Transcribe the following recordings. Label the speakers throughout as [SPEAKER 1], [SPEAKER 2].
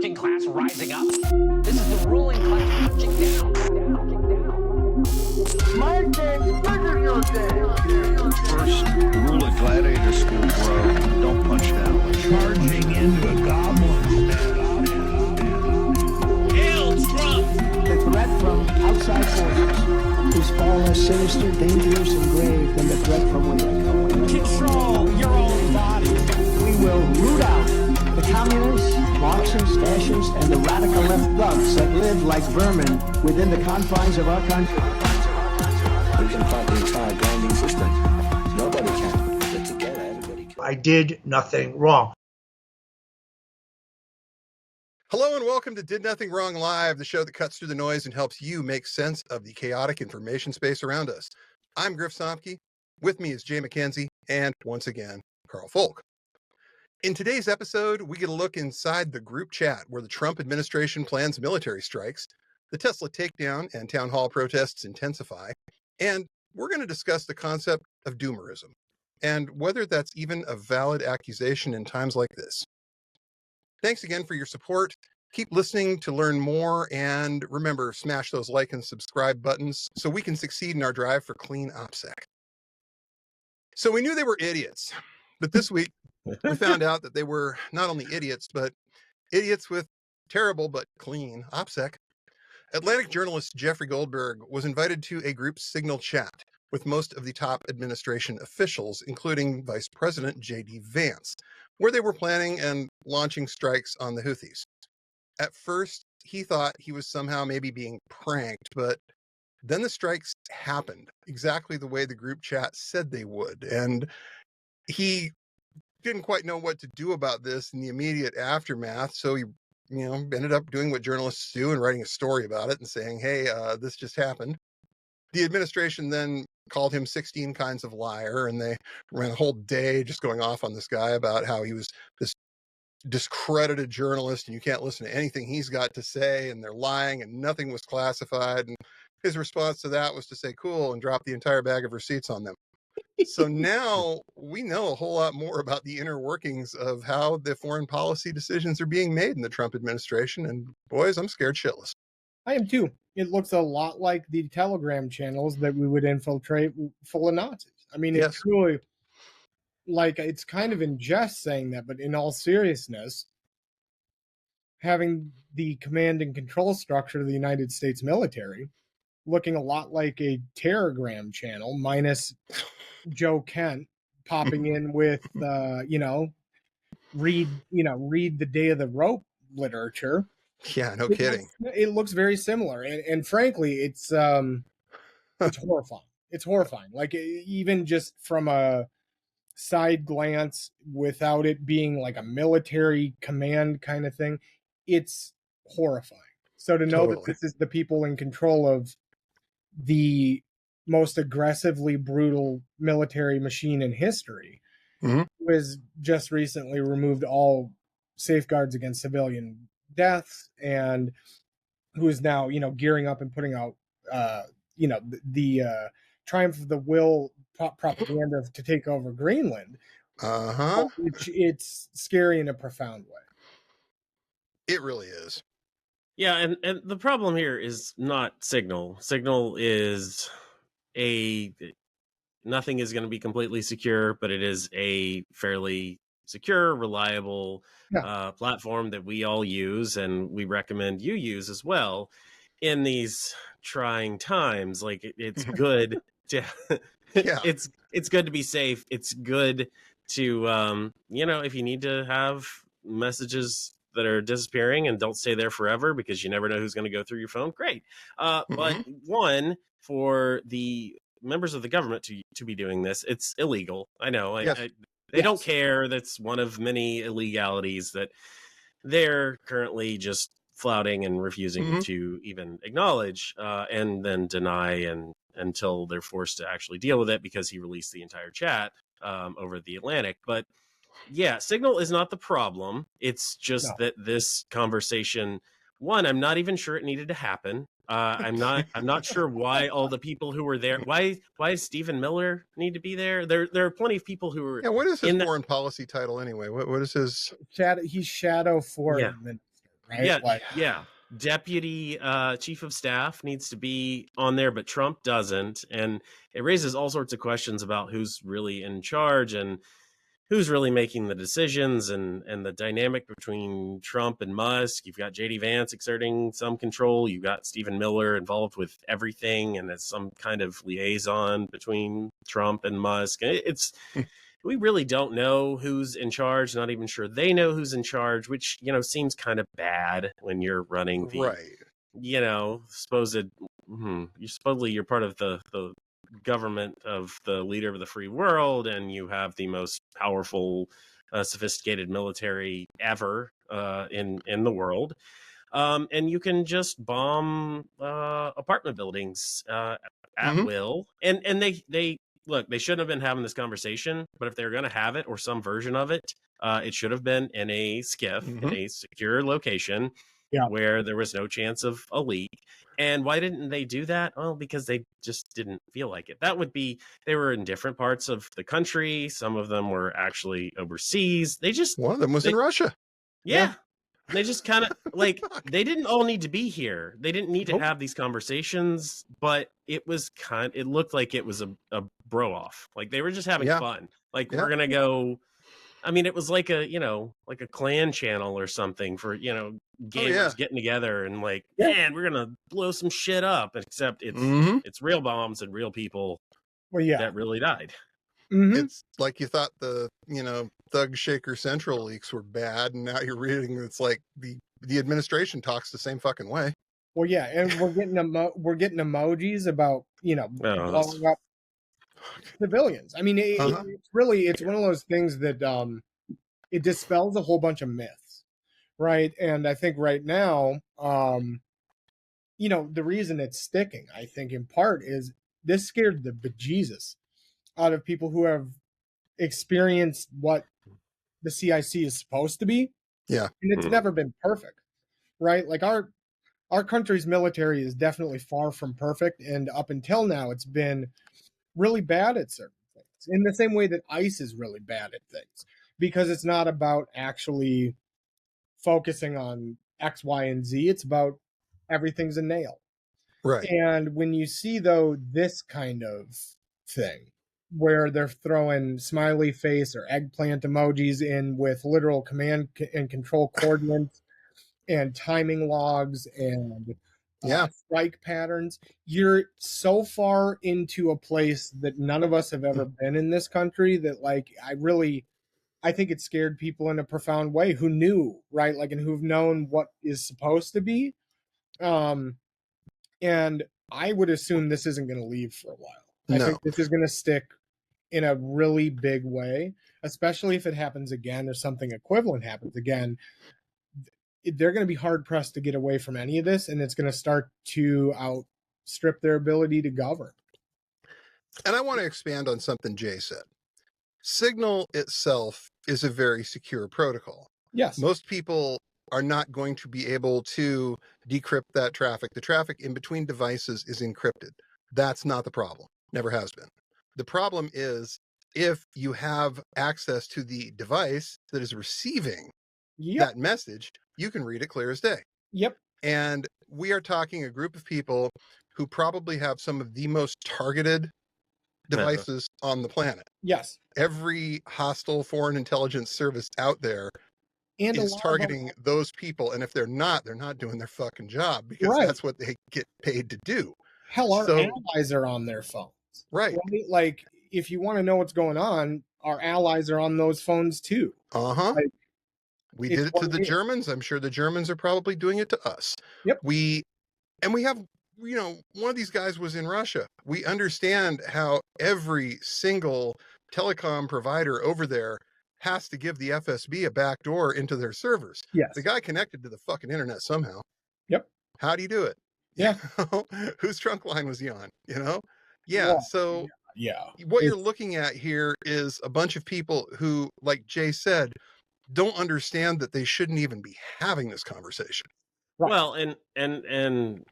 [SPEAKER 1] working class rising up. This is the ruling class punching down.
[SPEAKER 2] My day's bigger than your day.
[SPEAKER 3] First rule of gladiator school, bro. Don't punch down.
[SPEAKER 4] Charging into a goblin
[SPEAKER 5] Hail Trump!
[SPEAKER 6] The threat from outside forces is far less sinister, dangerous, and grave than the threat from within.
[SPEAKER 5] Control your own body.
[SPEAKER 6] We will root out the communists, Marxists, fascists, and the radical left thugs that live like vermin within the confines of our country.
[SPEAKER 7] We can fight the entire grinding system. Nobody can. But together, everybody can.
[SPEAKER 4] I did nothing wrong.
[SPEAKER 8] Hello and welcome to Did Nothing Wrong Live, the show that cuts through the noise and helps you make sense of the chaotic information space around us. I'm Griff. With me is Jay McKenzie and, once again, Karl Folk. In today's episode, we get a look inside the group chat where the Trump administration plans military strikes, the Tesla takedown and town hall protests intensify, and we're going to discuss the concept of doomerism and whether that's even a valid accusation in times like this. Thanks again for your support. Keep listening to learn more, and remember, smash those like and subscribe buttons so we can succeed in our drive for clean OPSEC. So we knew they were idiots, but this week we found out that they were not only idiots, but idiots with terrible but clean OPSEC. Atlantic journalist Jeffrey Goldberg was invited to a group Signal chat with most of the top administration officials, including Vice President J.D. Vance, where they were planning and launching strikes on the Houthis. At first, he thought he was somehow maybe being pranked, but then the strikes happened exactly the way the group chat said they would, and he didn't quite know what to do about this in the immediate aftermath, so he ended up doing what journalists do and writing a story about it and saying, hey, this just happened. The administration then called him 16 kinds of liar, and they ran a whole day just going off on this guy about how he was this discredited journalist and you can't listen to anything he's got to say, and they're lying and nothing was classified. And his response to that was to say, cool, and drop the entire bag of receipts on them. So now we know a whole lot more about the inner workings of how the foreign policy decisions are being made in the Trump administration. And boys, I'm scared shitless.
[SPEAKER 9] I am too. It looks a lot like the Telegram channels that we would infiltrate full of Nazis. I mean,
[SPEAKER 8] Yes.
[SPEAKER 9] It's truly like, it's kind of in jest saying that, but in all seriousness, having the command and control structure of the United States military looking a lot like a Telegram channel minus Joe Kent popping in with, read the Day of the Rope literature.
[SPEAKER 8] Yeah, no kidding.
[SPEAKER 9] It looks very similar, and frankly, it's horrifying. It's horrifying. Like, even just from a side glance, without it being like a military command kind of thing, it's horrifying. So to know that this is the people in control of the most aggressively brutal military machine in history, who has just recently removed all safeguards against civilian deaths, and who is now gearing up and putting out the triumph of the will propaganda to take over Greenland. It's scary in a profound way.
[SPEAKER 8] It really is.
[SPEAKER 5] Yeah, and the problem here is not Signal. Signal is nothing is going to be completely secure, but it is a fairly secure, reliable platform that we all use, and we recommend you use as well in these trying times. Like, it's good to it's good to be safe. It's good to if you need to have messages that are disappearing and don't stay there forever because you never know who's going to go through your phone, great. But one, for the members of the government to be doing this, it's illegal. I know. They don't care. That's one of many illegalities that they're currently just flouting and refusing to even acknowledge, and then deny until they're forced to actually deal with it because he released the entire chat over the Atlantic. But yeah, Signal is not the problem. It's just that this conversation, one, I'm not even sure it needed to happen. I'm not sure why all the people who were there. Why does Stephen Miller need to be there? There are plenty of people who are.
[SPEAKER 8] Yeah, what is his foreign policy title anyway? What is his
[SPEAKER 9] shadow? He's shadow foreign minister. right?
[SPEAKER 5] Yeah. Deputy chief of staff needs to be on there, but Trump doesn't. And it raises all sorts of questions about who's really in charge and who's really making the decisions and the dynamic between Trump and Musk. You've got JD Vance exerting some control. You've got Stephen Miller involved with everything, and it's some kind of liaison between Trump and Musk. We really don't know who's in charge, not even sure they know who's in charge, which, seems kind of bad when you're running the, you're part of the government of the leader of the free world, and you have the most powerful, sophisticated military ever in the world. And you can just bomb apartment buildings at will. And they look, they shouldn't have been having this conversation, but if they're going to have it or some version of it, it should have been in a skiff, in a secure location where there was no chance of a leak. And why didn't they do that? Well, because they just didn't feel like it. They were in different parts of the country. Some of them were actually overseas.
[SPEAKER 8] One of them was in Russia.
[SPEAKER 5] Yeah. They just kind of they didn't all need to be here. They didn't need to have these conversations, but it looked like it was a bro off. Like they were just having fun. Like we're going to go. I mean, it was like a clan channel or something for, gamers getting together and man, we're going to blow some shit up, except it's real bombs and real people that really died.
[SPEAKER 8] It's like you thought the Thug Shaker Central leaks were bad, and now you're reading it's like the administration talks the same fucking way.
[SPEAKER 9] Well, yeah, and we're getting emojis about blowing up civilians. I mean, it's one of those things that it dispels a whole bunch of myths, right? And I think right now, the reason it's sticking, I think in part is this scared the bejesus out of people who have experienced what the CIC is supposed to be.
[SPEAKER 8] Yeah.
[SPEAKER 9] And it's never been perfect, right? Like our country's military is definitely far from perfect. And up until now, it's been really bad at certain things in the same way that ICE is really bad at things, because it's not about actually focusing on X, Y, and Z. It's about everything's a nail.
[SPEAKER 8] Right.
[SPEAKER 9] And when you see, though, this kind of thing, where they're throwing smiley face or eggplant emojis in with literal command and control coordinates and timing logs and strike patterns, you're so far into a place that none of us have ever been in this country that I think it scared people in a profound way who knew, right? And who've known what is supposed to be. And I would assume this isn't going to leave for a while. I think this is going to stick in a really big way, especially if it happens again or something equivalent happens again. They're going to be hard pressed to get away from any of this, and it's going to start to outstrip their ability to govern.
[SPEAKER 8] And I want to expand on something Jay said. Signal itself is a very secure protocol.
[SPEAKER 9] Yes.
[SPEAKER 8] Most people are not going to be able to decrypt that traffic. The traffic in between devices is encrypted. That's not the problem. Never has been. The problem is if you have access to the device that is receiving that message, you can read it clear as day.
[SPEAKER 9] Yep.
[SPEAKER 8] And we are talking a group of people who probably have some of the most targeted devices on the planet.
[SPEAKER 9] Yes.
[SPEAKER 8] Every hostile foreign intelligence service out there is targeting those people. And if they're not doing their fucking job, because that's what they get paid to do.
[SPEAKER 9] Hell, our allies are on their phones.
[SPEAKER 8] Right.
[SPEAKER 9] Like, if you want to know what's going on, our allies are on those phones too. We did it to the Germans.
[SPEAKER 8] I'm sure the Germans are probably doing it to us.
[SPEAKER 9] Yep.
[SPEAKER 8] We have, one of these guys was in Russia. We understand how every single telecom provider over there has to give the FSB a backdoor into their servers.
[SPEAKER 9] Yes.
[SPEAKER 8] The guy connected to the fucking internet somehow.
[SPEAKER 9] Yep.
[SPEAKER 8] How do you do it?
[SPEAKER 9] Yeah.
[SPEAKER 8] Whose trunk line was he on? Yeah. So what you're looking at here is a bunch of people who, like Jay said, don't understand that they shouldn't even be having this conversation.
[SPEAKER 5] Right. Well, and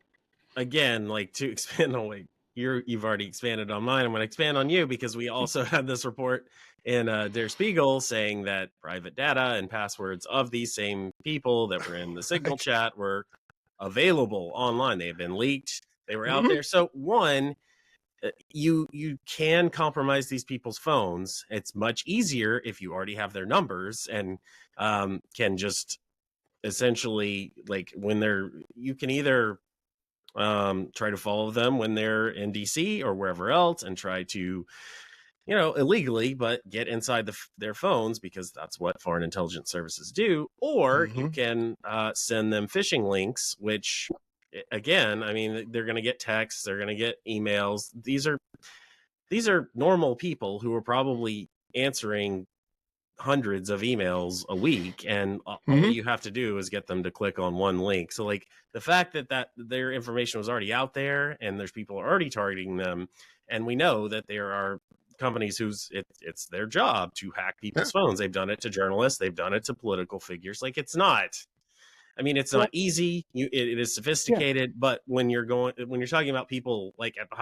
[SPEAKER 5] again, to expand on what you've already expanded on mine, I'm going to expand on you because we also had this report in Der Spiegel saying that private data and passwords of these same people that were in the Signal chat were available online. They had been leaked. They were out there. So one, you can compromise these people's phones. It's much easier if you already have their numbers and can just essentially, like, when they're, you can either try to follow them when they're in DC or wherever else and try to, you know, illegally, but get inside their phones, because that's what foreign intelligence services do. Or you can send them phishing links, which, again, I mean, they're going to get texts, they're going to get emails. These are normal people who are probably answering hundreds of emails a week, and all you have to do is get them to click on one link. So, like, the fact that their information was already out there and there's people already targeting them, and we know that there are companies whose it's their job to hack people's phones. They've done it to journalists, they've done it to political figures. Like, it's not, I mean, it's not easy. It is sophisticated, but when you're talking about people like at the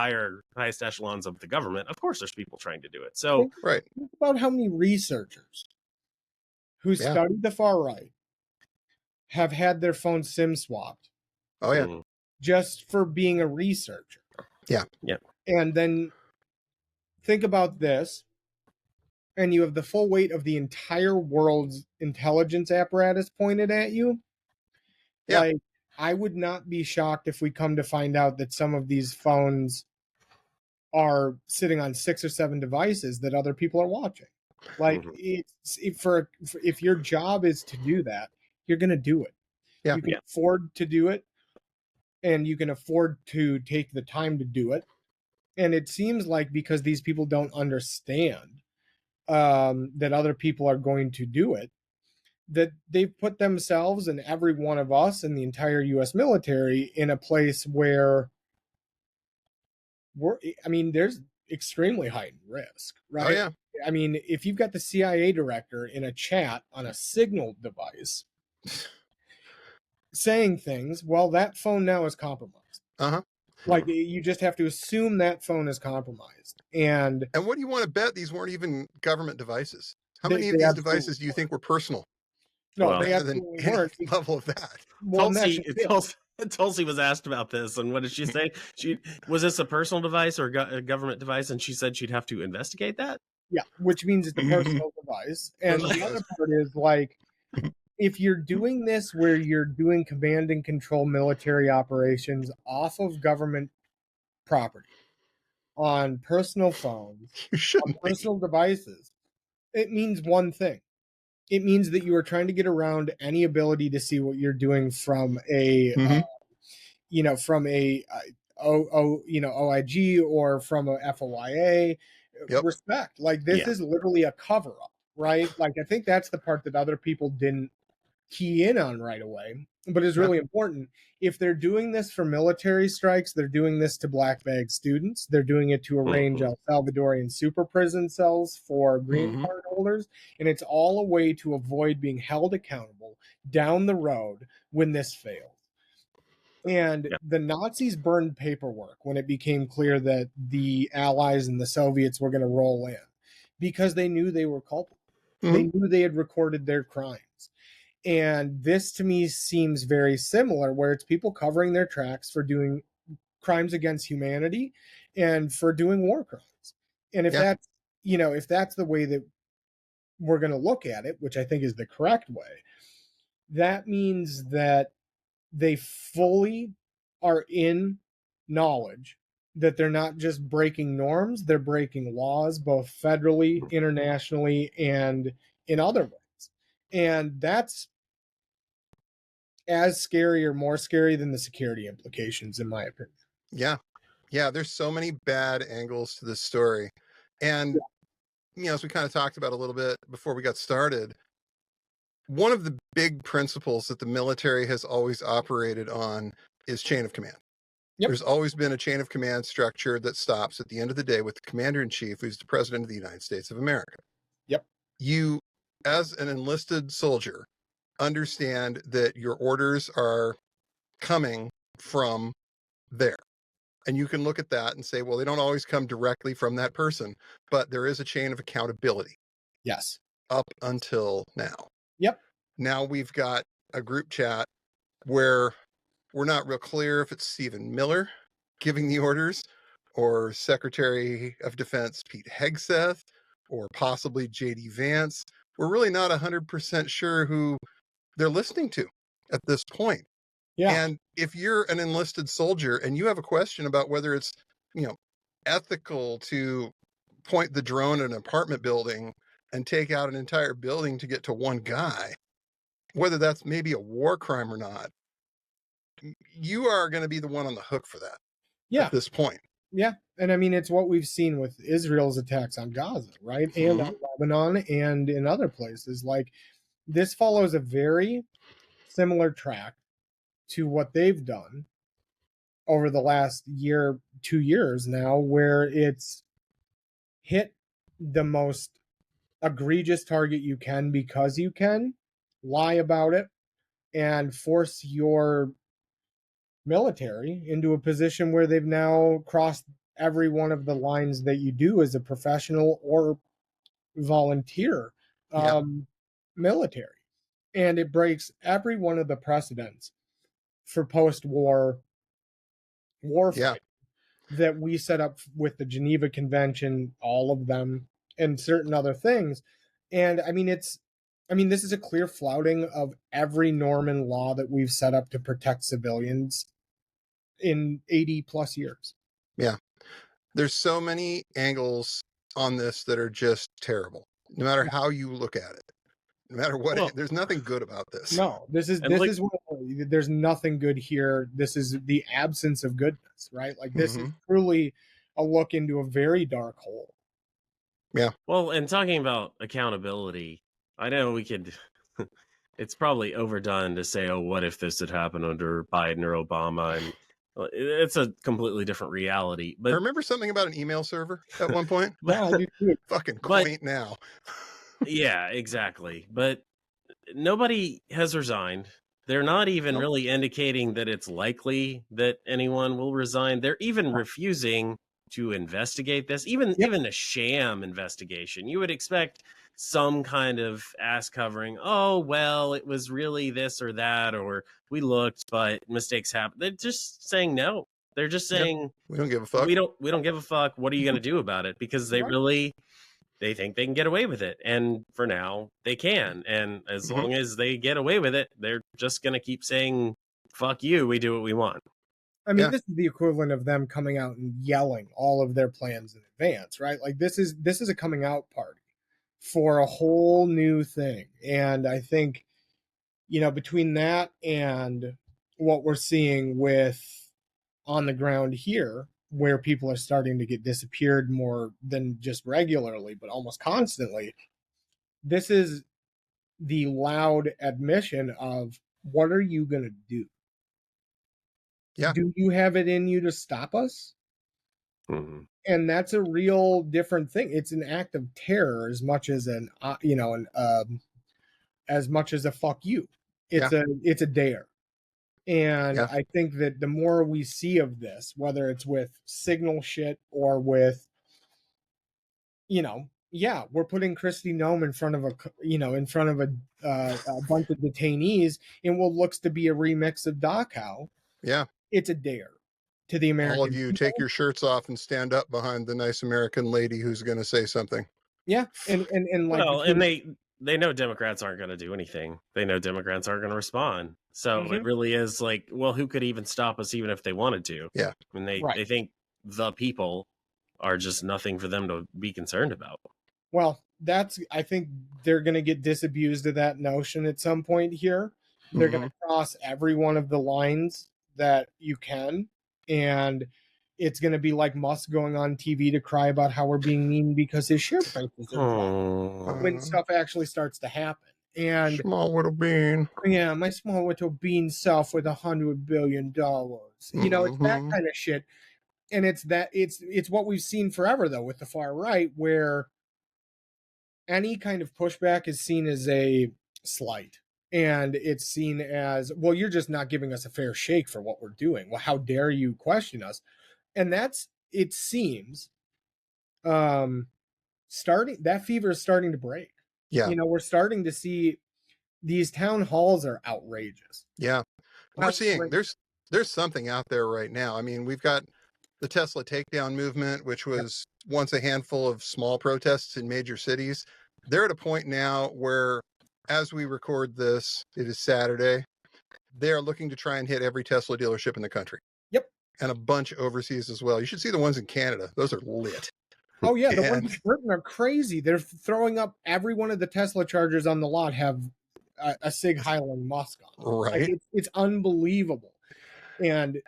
[SPEAKER 5] highest echelons of the government, of course there's people trying to do it. So
[SPEAKER 8] right.
[SPEAKER 9] Think about how many researchers who studied the far right have had their phone SIM swapped.
[SPEAKER 8] Oh yeah.
[SPEAKER 9] Just for being a researcher.
[SPEAKER 8] Yeah.
[SPEAKER 5] Yeah.
[SPEAKER 9] And then think about this, and you have the full weight of the entire world's intelligence apparatus pointed at you. Yeah. Like, I would not be shocked if we come to find out that some of these phones are sitting on 6 or 7 devices that other people are watching. Like, if your job is to do that, you're going to do it. Yeah. You can afford to do it, and you can afford to take the time to do it. And it seems like because these people don't understand that other people are going to do it, that they've put themselves and every one of us in the entire U.S. military in a place where there's extremely heightened risk, right?
[SPEAKER 8] Oh, yeah.
[SPEAKER 9] I mean, if you've got the CIA director in a chat on a Signal device saying things, well, that phone now is compromised. Like, you just have to assume that phone is compromised. And
[SPEAKER 8] what do you want to bet? These weren't even government devices. How many of these devices do you think were personal?
[SPEAKER 9] No, they absolutely weren't.
[SPEAKER 8] Level of that.
[SPEAKER 9] Well,
[SPEAKER 5] Tulsi was asked about this, and what did she say? Was this a personal device or a government device? And she said she'd have to investigate that.
[SPEAKER 9] Yeah, which means it's a personal device. And the other part is, like, if you're doing this where you're doing command and control military operations off of government property on personal phones, on personal devices, it means one thing. It means that you are trying to get around any ability to see what you're doing from a, OIG or from a FOIA. Respect. Like, this is literally a cover up, right? Like, I think that's the part that other people didn't key in on right away, but is really important. If they're doing this for military strikes, they're doing this to black bag students. They're doing it to arrange El Salvadorian super prison cells for green card holders. And it's all a way to avoid being held accountable down the road when this fails. And the Nazis burned paperwork when it became clear that the Allies and the Soviets were going to roll in, because they knew they were culpable. They knew they had recorded their crimes. And this, to me, seems very similar, where it's people covering their tracks for doing crimes against humanity and for doing war crimes. And if that's, if that's the way that we're going to look at it, which I think is the correct way, that means that they fully are in knowledge that they're not just breaking norms, they're breaking laws, both federally, internationally, and in other ways. And that's as scary or more scary than the security implications, in my opinion.
[SPEAKER 8] Yeah. There's so many bad angles to this story. And, as we kind of talked about a little bit before we got started, one of the big principles that the military has always operated on is chain of command. There's always been a chain of command structure that stops at the end of the day with the commander-in-chief, who's the president of the United States of America. You, as an enlisted soldier, understand that your orders are coming from there. And you can look at that and say, well, they don't always come directly from that person, but there is a chain of accountability.
[SPEAKER 9] Yes.
[SPEAKER 8] up until now.
[SPEAKER 9] Yep.
[SPEAKER 8] Now we've got a group chat where we're not real clear if it's Stephen Miller giving the orders or Secretary of Defense Pete Hegseth or possibly JD Vance. We're really not 100% sure who they're listening to at this point.
[SPEAKER 9] Yeah.
[SPEAKER 8] And if you're an enlisted soldier and you have a question about whether it's, ethical to point the drone at an apartment building and take out an entire building to get to one guy, whether that's maybe a war crime or not, you are going to be the one on the hook for that
[SPEAKER 9] Yeah.
[SPEAKER 8] at this point.
[SPEAKER 9] Yeah. And I mean, it's what we've seen with Israel's attacks on Gaza, right? And on Lebanon and in other places. Like, this follows a very similar track to what they've done over the last 2 years now, where it's hit the most egregious target you can because you can, lie about it, and force your military into a position where they've now crossed every one of the lines that you do as a professional or volunteer military. And it breaks every one of the precedents for post-war warfighting that we set up with the Geneva Convention, all of them, and certain other things. And I mean, this is a clear flouting of every norm and law that we've set up to protect civilians in 80 plus years.
[SPEAKER 8] Yeah. There's so many angles on this that are just terrible, no matter how you look at it. No matter what, there's nothing good about this.
[SPEAKER 9] No, this is there's nothing good here. This is the absence of goodness, right? Like, this is truly a look into a very dark hole.
[SPEAKER 8] Yeah.
[SPEAKER 5] Well, and talking about accountability, I know we could. It's probably overdone to say, "Oh, what if this had happened under Biden or Obama?" And it's a completely different reality. But
[SPEAKER 8] I remember something about an email server at one point. Fucking quaint now.
[SPEAKER 5] Yeah, exactly. But nobody has resigned. They're not even really indicating that it's likely that anyone will resign. They're even refusing to investigate this, even a sham investigation. You would expect some kind of ass covering. Oh, well, it was really this or that, or we looked, but mistakes happen. They're just saying no. They're just saying
[SPEAKER 8] we don't give a fuck.
[SPEAKER 5] We don't give a fuck. What are you going to do about it? Because they think they can get away with it. And for now, they can. And as long as they get away with it, they're just going to keep saying, fuck you, we do what we want.
[SPEAKER 9] I mean, this is the equivalent of them coming out and yelling all of their plans in advance, right? Like, this is a coming out party for a whole new thing. And I think, between that and what we're seeing with on the ground here, where people are starting to get disappeared more than just regularly, but almost constantly, this is the loud admission of, what are you going to do?
[SPEAKER 8] Yeah.
[SPEAKER 9] Do you have it in you to stop us?
[SPEAKER 5] Mm-hmm.
[SPEAKER 9] And that's a real different thing. It's an act of terror as much as as much as a fuck you. It's a dare. And I think that the more we see of this, whether it's with signal shit or with, we're putting Kristi Noem in front of a bunch of detainees in what looks to be a remix of Dachau.
[SPEAKER 8] Yeah.
[SPEAKER 9] It's a dare to the American
[SPEAKER 8] all of you
[SPEAKER 9] people.
[SPEAKER 8] Take your shirts off and stand up behind the nice American lady who's going to say something.
[SPEAKER 9] Yeah. And like,
[SPEAKER 5] well, and they know Democrats aren't going to do anything. They know Democrats aren't going to respond. So it really is like, well, who could even stop us even if they wanted to?
[SPEAKER 8] Yeah.
[SPEAKER 5] And they think the people are just nothing for them to be concerned about.
[SPEAKER 9] Well, I think they're going to get disabused of that notion at some point here. They're going to cross every one of the lines that you can. And it's going to be like Musk going on TV to cry about how we're being mean because his share prices are when stuff actually starts to happen. And
[SPEAKER 8] small little bean.
[SPEAKER 9] Yeah, my small little bean self with $100 billion. It's that kind of shit. And it's what we've seen forever, though, with the far right, where any kind of pushback is seen as a slight. And it's seen as, well, you're just not giving us a fair shake for what we're doing. Well, how dare you question us? And it seems, that fever is starting to break.
[SPEAKER 8] Yeah.
[SPEAKER 9] You know, we're starting to see these town halls are outrageous.
[SPEAKER 8] Yeah. We're seeing
[SPEAKER 9] Outrageous.
[SPEAKER 8] there's something out there right now. I mean, we've got the Tesla takedown movement, which was once a handful of small protests in major cities. They're at a point now where, as we record this, it is Saturday. They're looking to try and hit every Tesla dealership in the country.
[SPEAKER 9] Yep.
[SPEAKER 8] And a bunch overseas as well. You should see the ones in Canada. Those are lit.
[SPEAKER 9] Oh yeah, the
[SPEAKER 8] And-
[SPEAKER 9] ones in Britain are crazy. They're throwing up every one of the Tesla chargers on the lot have a Sig Heil and Musk on them. Like,
[SPEAKER 8] Right.
[SPEAKER 9] it's unbelievable. And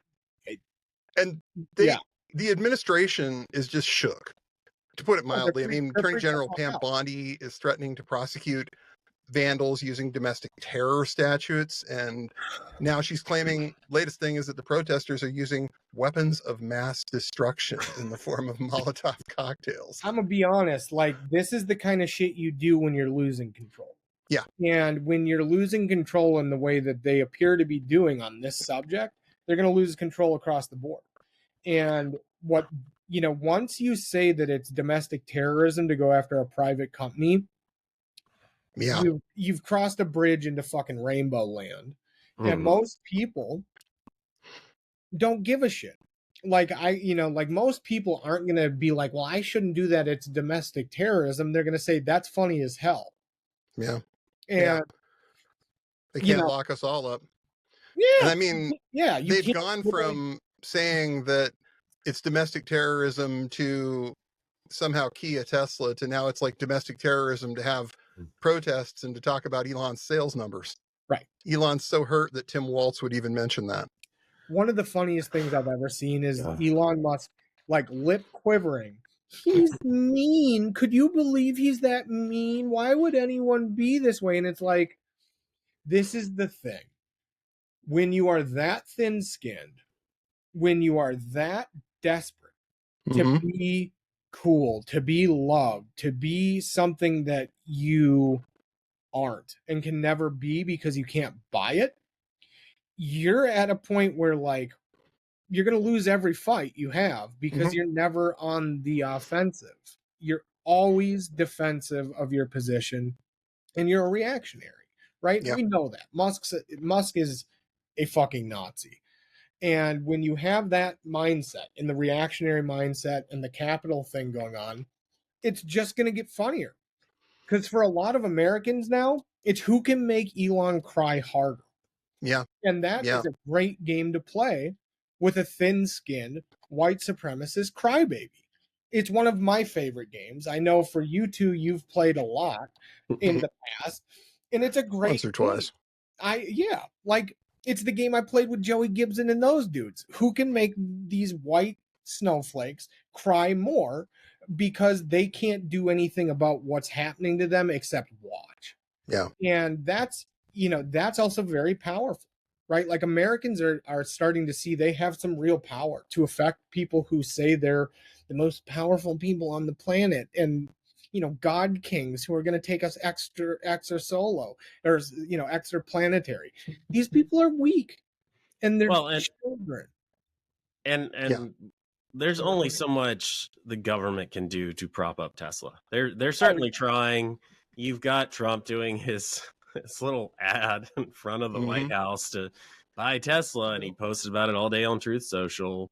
[SPEAKER 8] they
[SPEAKER 9] Yeah.
[SPEAKER 8] the administration is just shook, to put it
[SPEAKER 9] they're
[SPEAKER 8] mildly. I
[SPEAKER 9] freak-
[SPEAKER 8] mean,
[SPEAKER 9] they're
[SPEAKER 8] Attorney
[SPEAKER 9] freaked the
[SPEAKER 8] General
[SPEAKER 9] fuck
[SPEAKER 8] Pam
[SPEAKER 9] out.
[SPEAKER 8] Bondi is threatening to prosecute vandals using domestic terror statutes, and now she's claiming, latest thing is that the protesters are using weapons of mass destruction in the form of Molotov cocktails.
[SPEAKER 9] I'm gonna be honest, like, this is the kind of shit you do when you're losing control.
[SPEAKER 8] Yeah.
[SPEAKER 9] And when you're losing control in the way that they appear to be doing on this subject, they're gonna lose control across the board. And what, you know, once you say that it's domestic terrorism to go after a private company,
[SPEAKER 8] Yeah.
[SPEAKER 9] you've crossed a bridge into fucking rainbow land. And
[SPEAKER 5] Mhm.
[SPEAKER 9] most people don't give a shit. Like, like, most people aren't going to be like, well, I shouldn't do that. It's domestic terrorism. They're going to say that's funny as hell.
[SPEAKER 8] Yeah.
[SPEAKER 9] And
[SPEAKER 8] Yeah. They
[SPEAKER 9] you
[SPEAKER 8] can't
[SPEAKER 9] know-
[SPEAKER 8] lock us all up.
[SPEAKER 9] yeah,
[SPEAKER 8] And I mean,
[SPEAKER 9] yeah, you
[SPEAKER 8] they've
[SPEAKER 9] can't
[SPEAKER 8] gone
[SPEAKER 9] really-
[SPEAKER 8] from saying that it's domestic terrorism to somehow key a Tesla to now it's like domestic terrorism to have protests and to talk about Elon's sales numbers.
[SPEAKER 9] Right.
[SPEAKER 8] Elon's so hurt that Tim Waltz would even mention that.
[SPEAKER 9] One of the funniest things I've ever seen is
[SPEAKER 5] Yeah.
[SPEAKER 9] Elon Musk, like, lip quivering. He's mean. Could you believe he's that mean? Why would anyone be this way? And it's like, this is the thing. When you are that thin-skinned, when you are that desperate to
[SPEAKER 8] Mhm.
[SPEAKER 9] be cool, to be loved, to be something that you aren't and can never be because you can't buy it, you're at a point where, like, you're going to lose every fight you have because
[SPEAKER 8] Mhm.
[SPEAKER 9] you're never on the offensive. You're always defensive of your position and you're a reactionary, right?
[SPEAKER 8] Yeah.
[SPEAKER 9] We know that. Musk is a fucking Nazi. And when you have that mindset and the reactionary mindset and the capital thing going on, it's just going to get funnier. Because for a lot of Americans now, it's who can make Elon cry harder.
[SPEAKER 8] Yeah.
[SPEAKER 9] And that
[SPEAKER 8] Yeah.
[SPEAKER 9] is a great game to play with a thin-skinned white supremacist crybaby. It's one of my favorite games. I know for you two, you've played a lot in the past, and it's a great
[SPEAKER 8] Once or twice.
[SPEAKER 9] game. Like, it's the game I played with Joey Gibson and those dudes. Who can make these white snowflakes cry more because they can't do anything about what's happening to them except watch.
[SPEAKER 8] Yeah.
[SPEAKER 9] And that's also very powerful, right? Like, Americans are starting to see they have some real power to affect people who say they're the most powerful people on the planet, and god kings who are going to take us extra solo or extra planetary. These people are weak, and they're children.
[SPEAKER 5] And there's only so much the government can do to prop up Tesla. They're certainly trying. You've got Trump doing his little ad in front of the White House to buy Tesla, and he posted about it all day on Truth Social.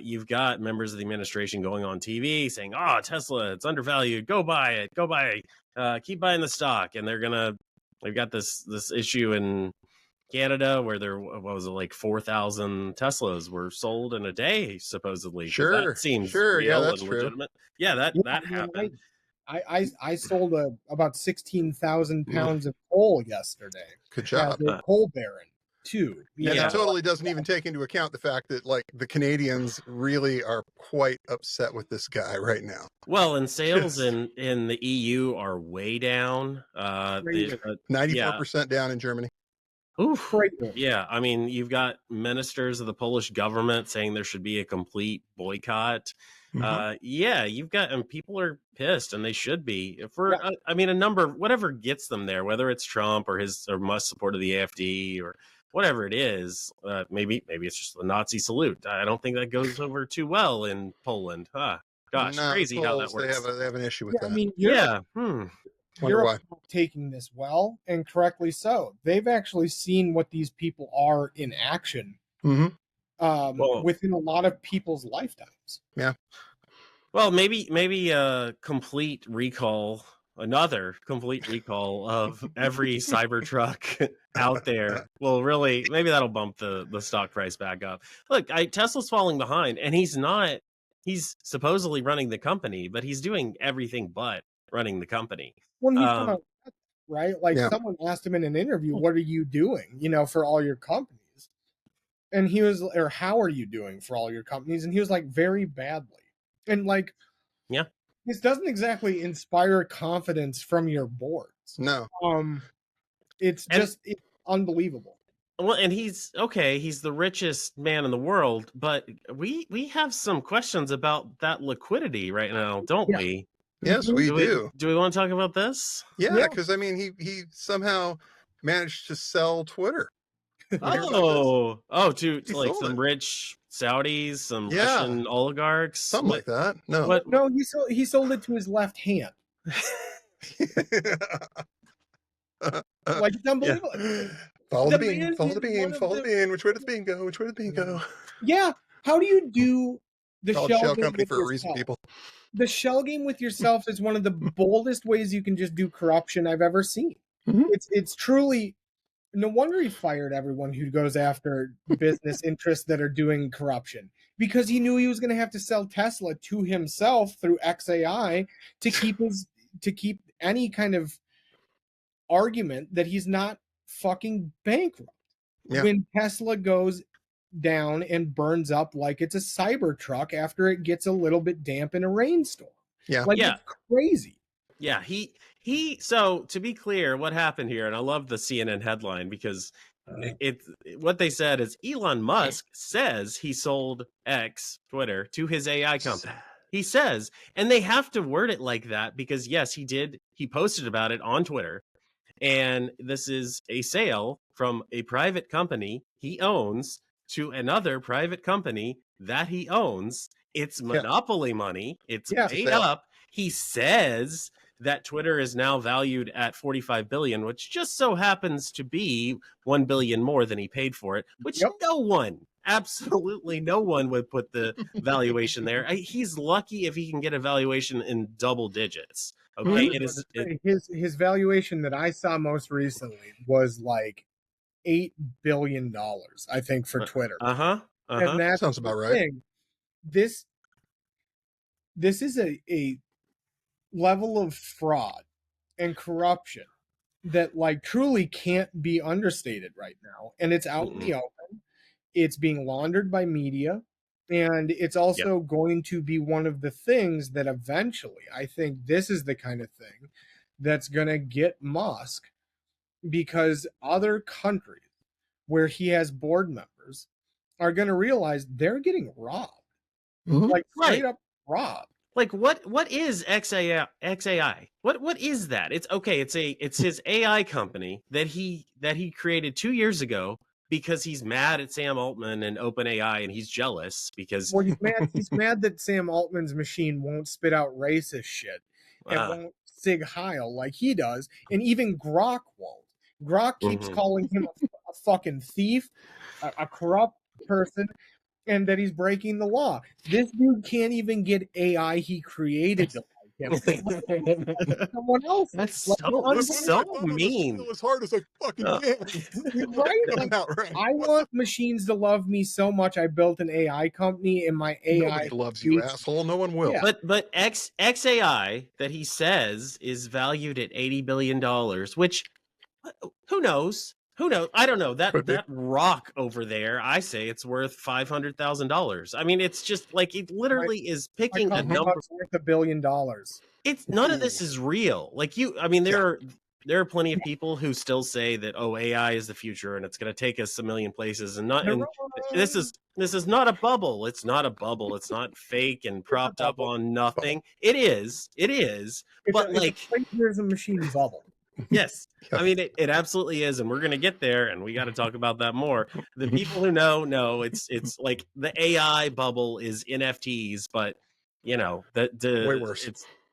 [SPEAKER 5] You've got members of the administration going on TV saying, "Oh, Tesla, it's undervalued. Go buy it. Go buy. Keep buying the stock." And they've got this issue in Canada where what was it, like 4,000 Teslas were sold in a day, supposedly.
[SPEAKER 8] Sure.
[SPEAKER 5] That seems
[SPEAKER 8] Sure. Yeah,
[SPEAKER 5] real
[SPEAKER 8] that's
[SPEAKER 5] and
[SPEAKER 8] true.
[SPEAKER 5] legitimate. Yeah, that happened.
[SPEAKER 9] I sold about 16,000 pounds of coal yesterday.
[SPEAKER 8] Good job.
[SPEAKER 9] As a coal baron too.
[SPEAKER 8] And
[SPEAKER 5] Yeah.
[SPEAKER 8] it totally doesn't even take into account the fact that, like, the Canadians really are quite upset with this guy right now.
[SPEAKER 5] Well, and sales in the EU are way down.
[SPEAKER 8] 94% down in Germany.
[SPEAKER 5] Oof. Yeah, I mean, you've got ministers of the Polish government saying there should be a complete boycott. Yeah, you've got, and people are pissed, and they should be. I mean, a number, whatever gets them there, whether it's Trump or Musk's support of the AfD or whatever it is, maybe it's just the Nazi salute. I don't think that goes over too well in Poland. Gosh,
[SPEAKER 8] No,
[SPEAKER 5] crazy how that
[SPEAKER 8] Poles,
[SPEAKER 5] works.
[SPEAKER 8] They have an issue with that.
[SPEAKER 9] I mean,
[SPEAKER 5] Yeah.
[SPEAKER 8] Wonder
[SPEAKER 9] Europe
[SPEAKER 8] why.
[SPEAKER 9] is not taking this well, and correctly so. They've actually seen what these people are in action
[SPEAKER 8] Mm-hmm.
[SPEAKER 9] within a lot of people's lifetimes.
[SPEAKER 8] Yeah.
[SPEAKER 5] Well, maybe a complete recall, another complete recall of every Cybertruck out there will really, maybe that'll bump the stock price back up. Look, Tesla's falling behind, and he's supposedly running the company, but he's doing everything but running the company.
[SPEAKER 9] When he's come out, right? Like
[SPEAKER 8] Yeah.
[SPEAKER 9] someone asked him in an interview, "What are you doing? For all your companies?" And he was, or "How are you doing for all your companies?" And he was like, "Very badly." And like,
[SPEAKER 5] yeah,
[SPEAKER 9] this doesn't exactly inspire confidence from your boards.
[SPEAKER 8] No.
[SPEAKER 9] It's unbelievable.
[SPEAKER 5] Well, and he's the richest man in the world, but we have some questions about that liquidity right now, don't we?
[SPEAKER 8] Yes, we do.
[SPEAKER 5] Do we want to talk about this?
[SPEAKER 8] Yeah, because I mean, he somehow managed to sell Twitter.
[SPEAKER 5] To like some rich Saudis, some Russian oligarchs,
[SPEAKER 8] something like that. No,
[SPEAKER 9] but no, he sold it to his left hand. Like, it's unbelievable.
[SPEAKER 8] Yeah. Follow the bean. Follow the bean. Follow the bean. Which way does the bean go? Which way does the bean go?
[SPEAKER 9] Yeah. How do you do the
[SPEAKER 8] shell company for a reason, people?
[SPEAKER 9] The shell game with yourself is one of the boldest ways you can just do corruption I've ever seen.
[SPEAKER 8] Mm-hmm.
[SPEAKER 9] It's truly, no wonder he fired everyone who goes after business interests that are doing corruption, because he knew he was going to have to sell Tesla to himself through XAI to keep any kind of argument that he's not fucking bankrupt.
[SPEAKER 8] Yeah.
[SPEAKER 9] When Tesla goes down and burns up like it's a Cybertruck after it gets a little bit damp in a rainstorm.
[SPEAKER 8] Yeah.
[SPEAKER 9] Like, it's crazy.
[SPEAKER 5] Yeah, so to be clear, what happened here, and I love the CNN headline because what they said is Elon Musk says he sold Twitter to his AI company. He says, and they have to word it like that because yes, he posted about it on Twitter. And this is a sale from a private company he owns to another private company that he owns. It's monopoly money. It's paid up. He says that Twitter is now valued at $45 billion, which just so happens to be $1 billion more than he paid for it, which absolutely no one would put the valuation there. He's lucky if he can get a valuation in double digits. Okay,
[SPEAKER 9] his valuation that I saw most recently was like $8 billion, I think, for Twitter.
[SPEAKER 8] And that sounds about right.
[SPEAKER 9] This is a level of fraud and corruption that like truly can't be understated right now, and it's out in the open. It's being laundered by media, and it's also going to be one of the things that eventually, I think this is the kind of thing that's going to get Musk, because other countries where he has board members are going to realize they're getting robbed. Like, straight up robbed.
[SPEAKER 5] Like, what is XAI? What is that? It's his AI company that he created 2 years ago because he's mad at Sam Altman and OpenAI, and he's jealous because
[SPEAKER 9] he's mad that Sam Altman's machine won't spit out racist shit and won't sig heil like he does, and even Grok won't. Grok keeps calling him a fucking thief, a corrupt person, and that he's breaking the law. This dude can't even get AI he created to like him. Someone else.
[SPEAKER 5] That's so mean.
[SPEAKER 8] As hard as I fucking can.
[SPEAKER 9] Right? I want machines to love me so much. I built an AI company, and my AI
[SPEAKER 8] Nobody loves you, asshole. No one will.
[SPEAKER 5] Yeah. But XAI that he says is valued at $80 billion, which who knows? Who knows? I don't know. That rock over there, I say it's worth $500,000. I mean, it's just like it literally is picking a number
[SPEAKER 9] worth $1 billion.
[SPEAKER 5] It's none of this is real. Like there are plenty of people who still say that AI is the future and it's going to take us a million places, and this is not a bubble. It's not a bubble. It's not fake and propped up on nothing. It is. But
[SPEAKER 9] here's a machine bubble.
[SPEAKER 5] Yes. I mean, it absolutely is. And we're going to get there, and we got to talk about that more. The people who know it's like the AI bubble is NFTs, but way worse.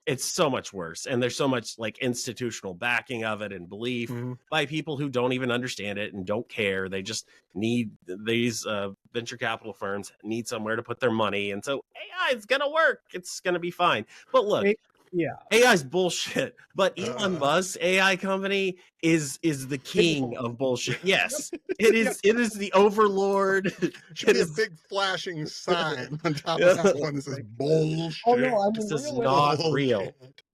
[SPEAKER 5] it's so much worse, and there's so much like institutional backing of it and belief by people who don't even understand it and don't care. They just need these venture capital firms need somewhere to put their money, and so AI is gonna work. It's gonna be fine. But look,
[SPEAKER 9] yeah,
[SPEAKER 5] AI's bullshit, but Elon Musk's AI company is the king of bullshit. Yes, it is. It is the overlord.
[SPEAKER 8] Should be a big flashing sign on top of that one that says bullshit.
[SPEAKER 9] Oh no, I mean,
[SPEAKER 5] This is
[SPEAKER 9] really,
[SPEAKER 5] not real.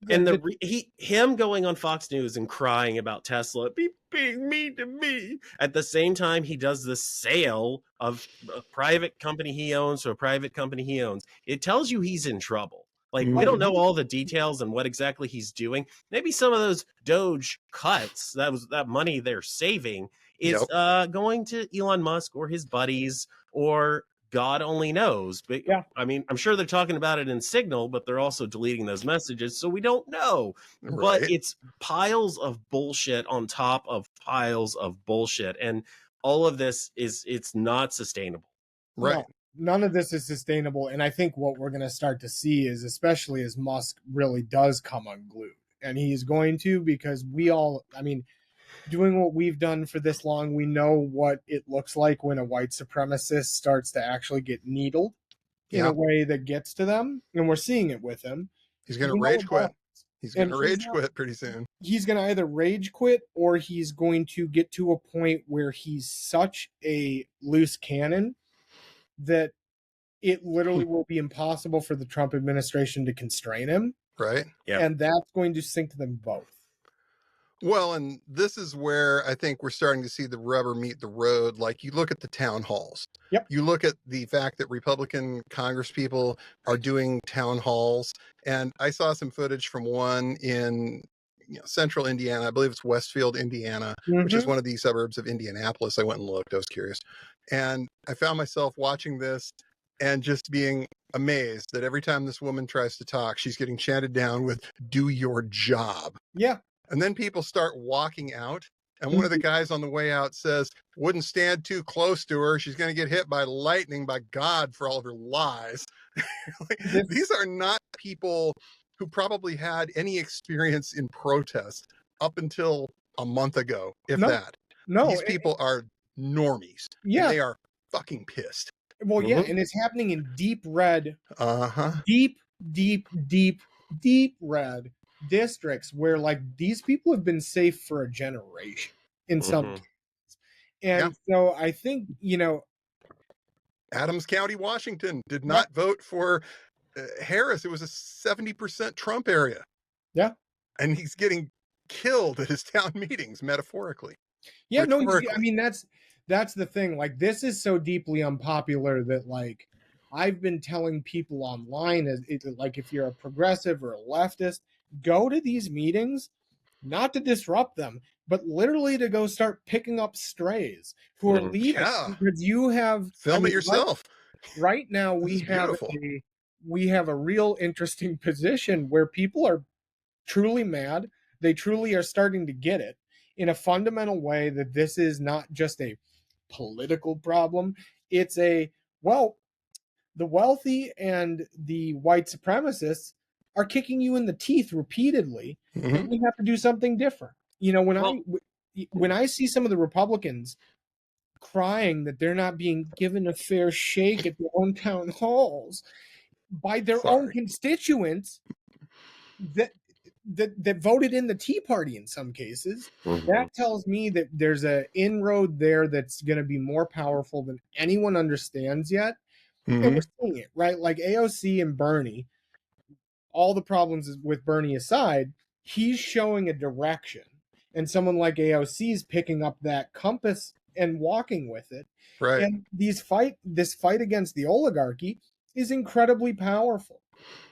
[SPEAKER 5] And
[SPEAKER 9] the-
[SPEAKER 5] him going on Fox News and crying about Tesla being mean to me. At the same time, he does the sale of a private company he owns to a private company he owns. It tells you he's in trouble. Like, we don't know all the details and what exactly he's doing. Maybe some of those Doge cuts, that money they're saving, is going to Elon Musk or his buddies, or God only knows. But I mean, I'm sure they're talking about it in Signal, but they're also deleting those messages, so we don't know. Right. But it's piles of bullshit on top of piles of bullshit, and all of this it's not sustainable.
[SPEAKER 8] Right.
[SPEAKER 9] No, none of this is sustainable, and I think what we're going to start to see is, especially as Musk really does come unglued, and he's going to, because doing what we've done for this long, we know what it looks like when a white supremacist starts to actually get needled in a way that gets to them, and we're seeing it with him.
[SPEAKER 8] He's going to rage quit. He's going to rage quit pretty soon.
[SPEAKER 9] He's going to either rage quit, or he's going to get to a point where he's such a loose cannon that it literally will be impossible for the Trump administration to constrain him.
[SPEAKER 8] Right.
[SPEAKER 5] Yeah.
[SPEAKER 9] And that's going to sink them both.
[SPEAKER 8] Well, and this is where I think we're starting to see the rubber meet the road. Like, you look at the town halls.
[SPEAKER 9] Yep.
[SPEAKER 8] You look at the fact that Republican congresspeople are doing town halls. And I saw some footage from one in central Indiana. I believe it's Westfield, Indiana, which is one of the suburbs of Indianapolis. I went and looked. I was curious. And I found myself watching this and just being amazed that every time this woman tries to talk, she's getting chanted down with "do your job."
[SPEAKER 9] Yeah.
[SPEAKER 8] And then people start walking out. And one of the guys on the way out says, "Wouldn't stand too close to her. She's going to get hit by lightning, by God, for all of her lies." These are not people who probably had any experience in protest up until a month ago, if that.
[SPEAKER 9] No.
[SPEAKER 8] These people are normies.
[SPEAKER 9] Yeah.
[SPEAKER 8] They are fucking pissed.
[SPEAKER 9] Well, yeah, and it's happening in deep red, deep red districts where, like, these people have been safe for a generation in some cases. And so I think,
[SPEAKER 8] Adams County, Washington did not vote for Harris. It was a 70% Trump area.
[SPEAKER 9] Yeah.
[SPEAKER 8] And he's getting killed at his town meetings, metaphorically.
[SPEAKER 9] Yeah, no, I mean, that's the thing. Like, this is so deeply unpopular that, like, I've been telling people online, like, if you're a progressive or a leftist, go to these meetings, not to disrupt them, but literally to go start picking up strays who are leaving. Because you have
[SPEAKER 8] film it yourself.
[SPEAKER 9] Right now, we have a real interesting position where people are truly mad. They truly are starting to get it in a fundamental way, that this is not just a political problem. It's the wealthy and the white supremacists are kicking you in the teeth repeatedly, and we have to do something different. When I see some of the Republicans crying that they're not being given a fair shake at their own town halls by their own constituents that voted in the Tea Party in some cases, that tells me that there's an inroad there that's going to be more powerful than anyone understands yet. And we're seeing it, right? Like AOC and Bernie, all the problems with Bernie aside, he's showing a direction. And someone like AOC is picking up that compass and walking with it.
[SPEAKER 8] Right.
[SPEAKER 9] And this fight against the oligarchy is incredibly powerful,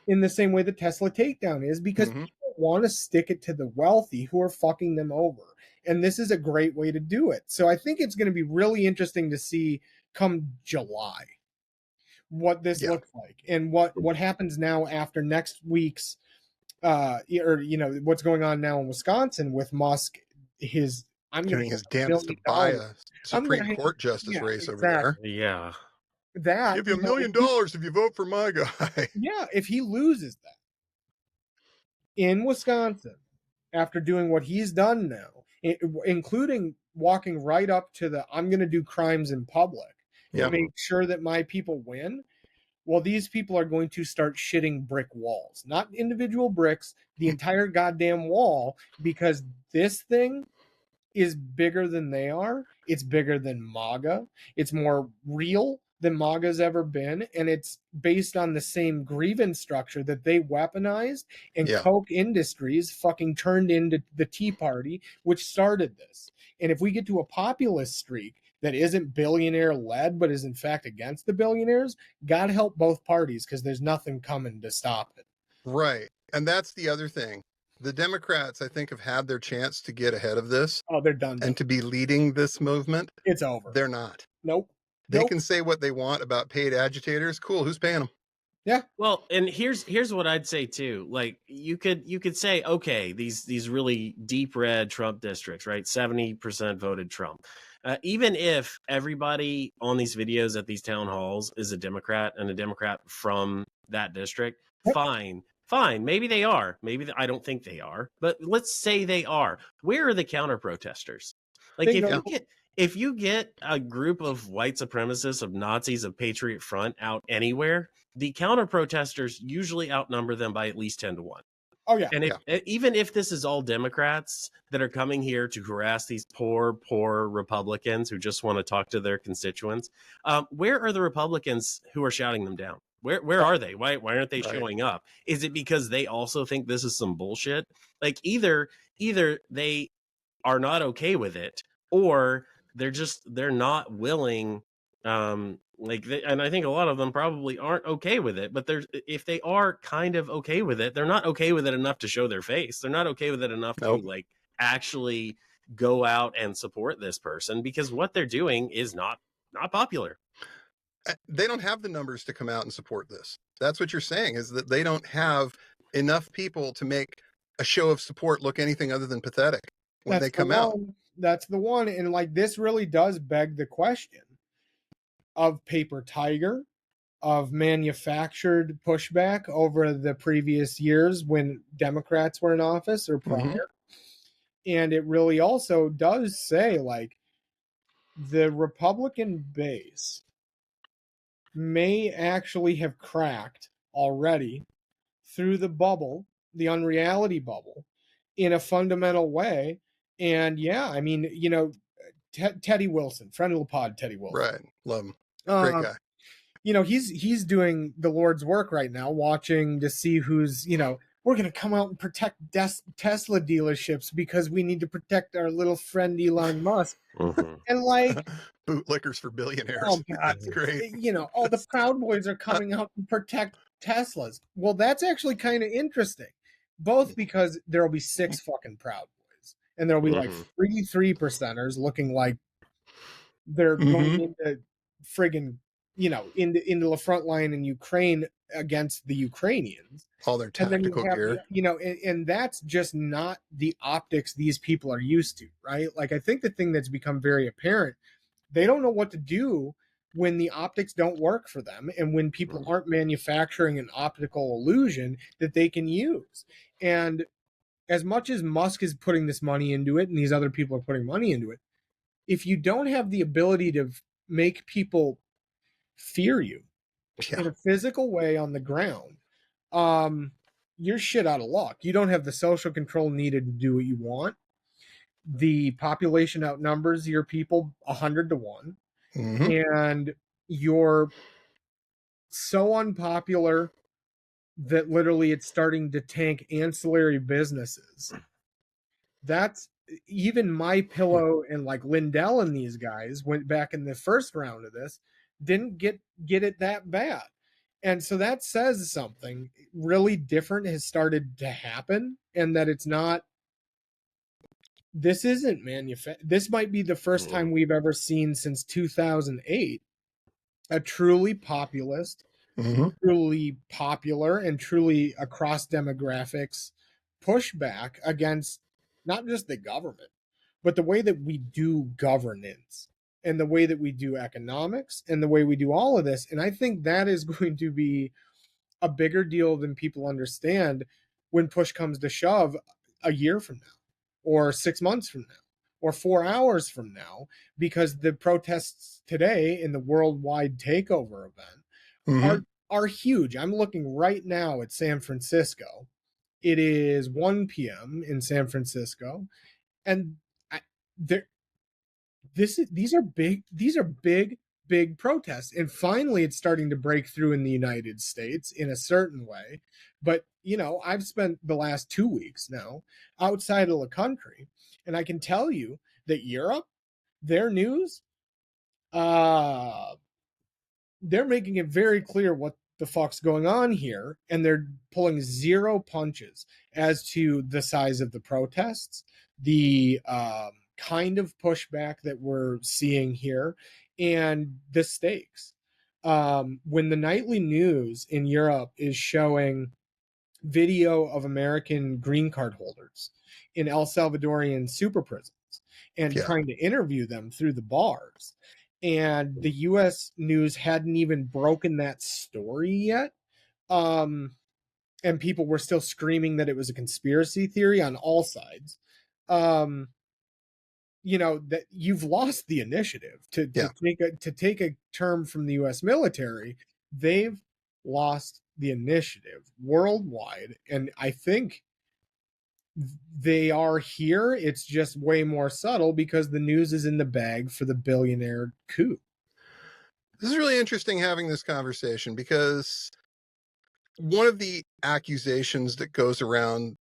[SPEAKER 9] in the same way the Tesla takedown is, because people want to stick it to the wealthy who are fucking them over. And this is a great way to do it. So I think it's going to be really interesting to see come July what this looks like, and what happens now after next week's what's going on now in Wisconsin with Musk. I'm
[SPEAKER 8] doing his damnedest to buy a Supreme Court justice race over there.
[SPEAKER 5] Yeah.
[SPEAKER 9] That
[SPEAKER 8] give you $1 million if you vote for my guy.
[SPEAKER 9] Yeah, if he loses that. in Wisconsin, after doing what he's done now, including walking right up to the I'm going to do crimes in public
[SPEAKER 8] Yeah.
[SPEAKER 9] to make sure that my people win. Well, these people are going to start shitting brick walls, not individual bricks, the entire goddamn wall, because this thing is bigger than they are. It's bigger than MAGA. It's more real than MAGA's ever been. And it's based on the same grievance structure that they weaponized and
[SPEAKER 8] Yeah.
[SPEAKER 9] Koch Industries fucking turned into the Tea Party, which started this. And if we get to a populist streak that isn't billionaire led, but is in fact against the billionaires, God help both parties, because there's nothing coming to stop it.
[SPEAKER 8] Right. And that's the other thing. The Democrats, I think, have had their chance to get ahead of this
[SPEAKER 9] Oh, they're done.
[SPEAKER 8] and to be leading this movement.
[SPEAKER 9] It's over.
[SPEAKER 8] They're not.
[SPEAKER 9] Nope.
[SPEAKER 8] They can say what they want about paid agitators. Cool. Who's paying them?
[SPEAKER 9] Yeah.
[SPEAKER 5] Well, and here's what I'd say too. Like you could say, okay, these really deep red Trump districts, right? 70% voted Trump. Even if everybody on these videos at these town halls is a Democrat and a Democrat from that district, fine. Maybe they are. Maybe I don't think they are. But let's say they are. Where are the counter protesters? Like if you get a group of white supremacists, of Nazis, of Patriot Front out anywhere, the counter protesters usually outnumber them by at least 10 to 1.
[SPEAKER 9] Oh, yeah.
[SPEAKER 5] And even if this is all Democrats that are coming here to harass these poor Republicans who just want to talk to their constituents, where are the Republicans who are shouting them down? Where are they? Why aren't they showing up? Is it because they also think this is some bullshit? Like either they are not okay with it, or they're not willing. And I think a lot of them probably aren't okay with it, but if they are kind of okay with it, they're not okay with it enough to show their face. They're not okay with it enough to like actually go out and support this person, because what they're doing is not popular.
[SPEAKER 8] They don't have the numbers to come out and support this. That's what you're saying, is that they don't have enough people to make a show of support look anything other than pathetic when they come out.
[SPEAKER 9] That's the one. And like, this really does beg the question of paper tiger, of manufactured pushback over the previous years when Democrats were in office or prior. Mm-hmm. And it really also does say, like, the Republican base may actually have cracked already through the bubble, the unreality bubble, in a fundamental way. And yeah, I mean, you know, Teddy Wilson, friend of the pod, Teddy Wilson.
[SPEAKER 8] Right. Love him. Great guy.
[SPEAKER 9] You know, he's doing the Lord's work right now, watching to see who's, you know, we're going to come out and protect Tesla dealerships because we need to protect our little friend Elon Musk. Mm-hmm. And like
[SPEAKER 8] bootlickers for billionaires.
[SPEAKER 9] Oh God,
[SPEAKER 8] that's great.
[SPEAKER 9] You know, all the Proud Boys are coming out to protect Teslas. Well, that's actually kind of interesting, both because there'll be 6 fucking Proud Boys, and there'll be like 3%ers looking like they're going into friggin', you know, into the front line in Ukraine against the Ukrainians.
[SPEAKER 8] All their tactical gear.
[SPEAKER 9] You know, and that's just not the optics these people are used to, right? Like, I think the thing that's become very apparent, they don't know what to do when the optics don't work for them, and when people aren't manufacturing an optical illusion that they can use. And as much as Musk is putting this money into it, and these other people are putting money into it, if you don't have the ability to make people fear you in a physical way on the ground, you're shit out of luck. You don't have the social control needed to do what you want. The population outnumbers your people 100 to 1. Mm-hmm. And you're so unpopular that literally it's starting to tank ancillary businesses. That's even My Pillow and like Lindell and these guys went back in the first round of this, didn't get it that bad. And so that says something really different has started to happen, and that it's not, this isn't this might be the first time we've ever seen since 2008 a truly populist, truly popular, and truly across demographics pushback against not just the government, but the way that we do governance, and the way that we do economics, and the way we do all of this. And I think that is going to be a bigger deal than people understand, when push comes to shove a year from now, or 6 months from now, or 4 hours from now, because the protests today in the worldwide takeover event are huge. I'm looking right now at San Francisco. It is 1 p.m. in San Francisco, and there these are big protests, and finally it's starting to break through in the United States in a certain way. But I've spent the last 2 weeks now outside of the country, and I can tell you that Europe, their news, they're making it very clear what the fuck's going on here, and they're pulling zero punches as to the size of the protests, the kind of pushback that we're seeing here, and the stakes. When the nightly news in Europe is showing video of American green card holders in El Salvadorian super prisons and trying to interview them through the bars, and the US news hadn't even broken that story yet, and people were still screaming that it was a conspiracy theory on all sides, that you've lost the initiative. To take a term from the US military, they've lost the initiative worldwide, and I think they are here. It's just way more subtle because the news is in the bag for the billionaire coup.
[SPEAKER 8] This is really interesting having this conversation, because one of the accusations that goes around,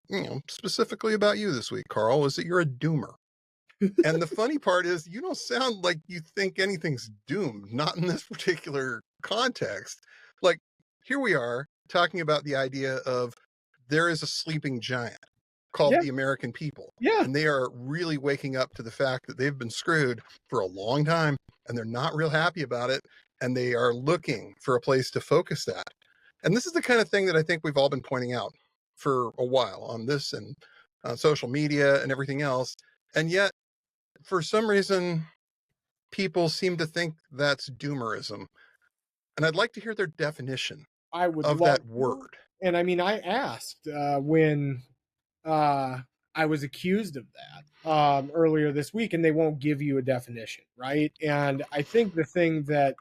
[SPEAKER 8] specifically about you this week, Karl, is that you're a doomer. And the funny part is, you don't sound like you think anything's doomed, not in this particular context. Like, here we are talking about the idea of there is a sleeping giant called the American people.
[SPEAKER 9] Yeah.
[SPEAKER 8] And they are really waking up to the fact that they've been screwed for a long time, and they're not real happy about it. And they are looking for a place to focus that. And this is the kind of thing that I think we've all been pointing out for a while on this and on social media and everything else. And yet, for some reason, people seem to think that's doomerism. And I'd like to hear their definition of that word.
[SPEAKER 9] And I mean, I asked when I was accused of that earlier this week, and they won't give you a definition, right? And I think the thing that,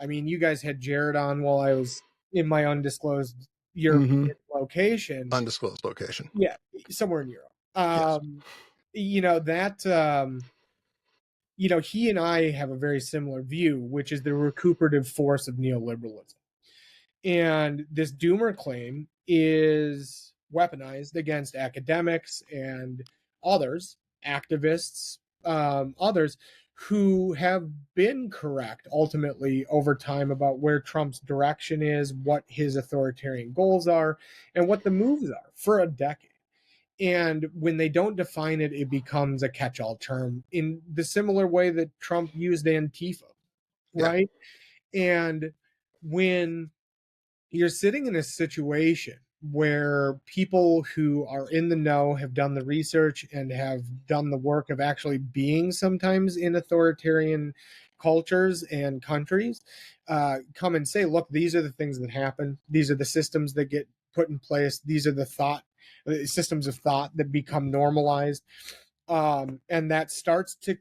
[SPEAKER 9] I mean, you guys had Jared on while I was in my undisclosed European location.
[SPEAKER 8] Undisclosed location.
[SPEAKER 9] Yeah, somewhere in Europe. That he and I have a very similar view, which is the recuperative force of neoliberalism. And this doomer claim is weaponized against academics and others, activists, others who have been correct ultimately over time about where Trump's direction is, what his authoritarian goals are, and what the moves are for a decade. And when they don't define it, it becomes a catch-all term in the similar way that Trump used Antifa, right? And when you're sitting in a situation where people who are in the know have done the research and have done the work of actually being sometimes in authoritarian cultures and countries, come and say, look, these are the things that happen. These are the systems that get put in place. These are the systems of thought that become normalized. And that starts to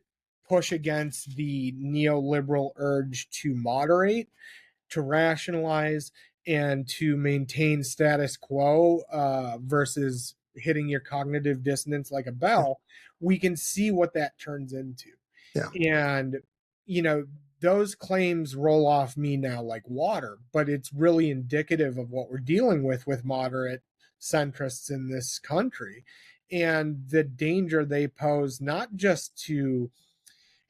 [SPEAKER 9] push against the neoliberal urge to moderate, to rationalize, and to maintain status quo versus hitting your cognitive dissonance like a bell. We can see what that turns into. And, those claims roll off me now like water, but it's really indicative of what we're dealing with moderate centrists in this country and the danger they pose, not just to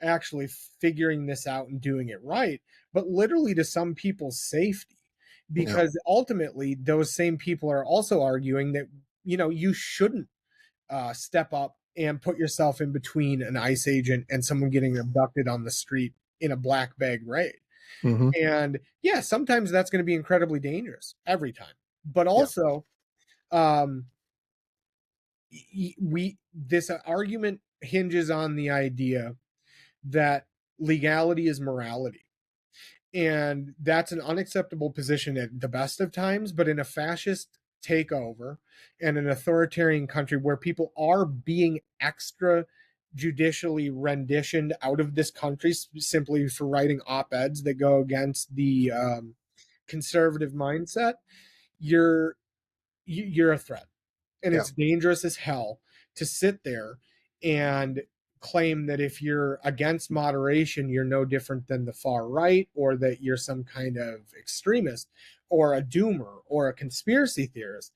[SPEAKER 9] actually figuring this out and doing it right, but literally to some people's safety. Because ultimately, those same people are also arguing that, you shouldn't step up and put yourself in between an ICE agent and someone getting abducted on the street in a black bag raid. And sometimes that's going to be incredibly dangerous every time. But also, this argument hinges on the idea that legality is morality. And that's an unacceptable position at the best of times, but in a fascist take over and an authoritarian country where people are being extra judicially renditioned out of this country simply for writing op-eds that go against the conservative mindset, you're a threat. And
[SPEAKER 8] Yeah.
[SPEAKER 9] it's dangerous as hell to sit there and claim that if you're against moderation, you're no different than the far right, or that you're some kind of extremist or a doomer or a conspiracy theorist.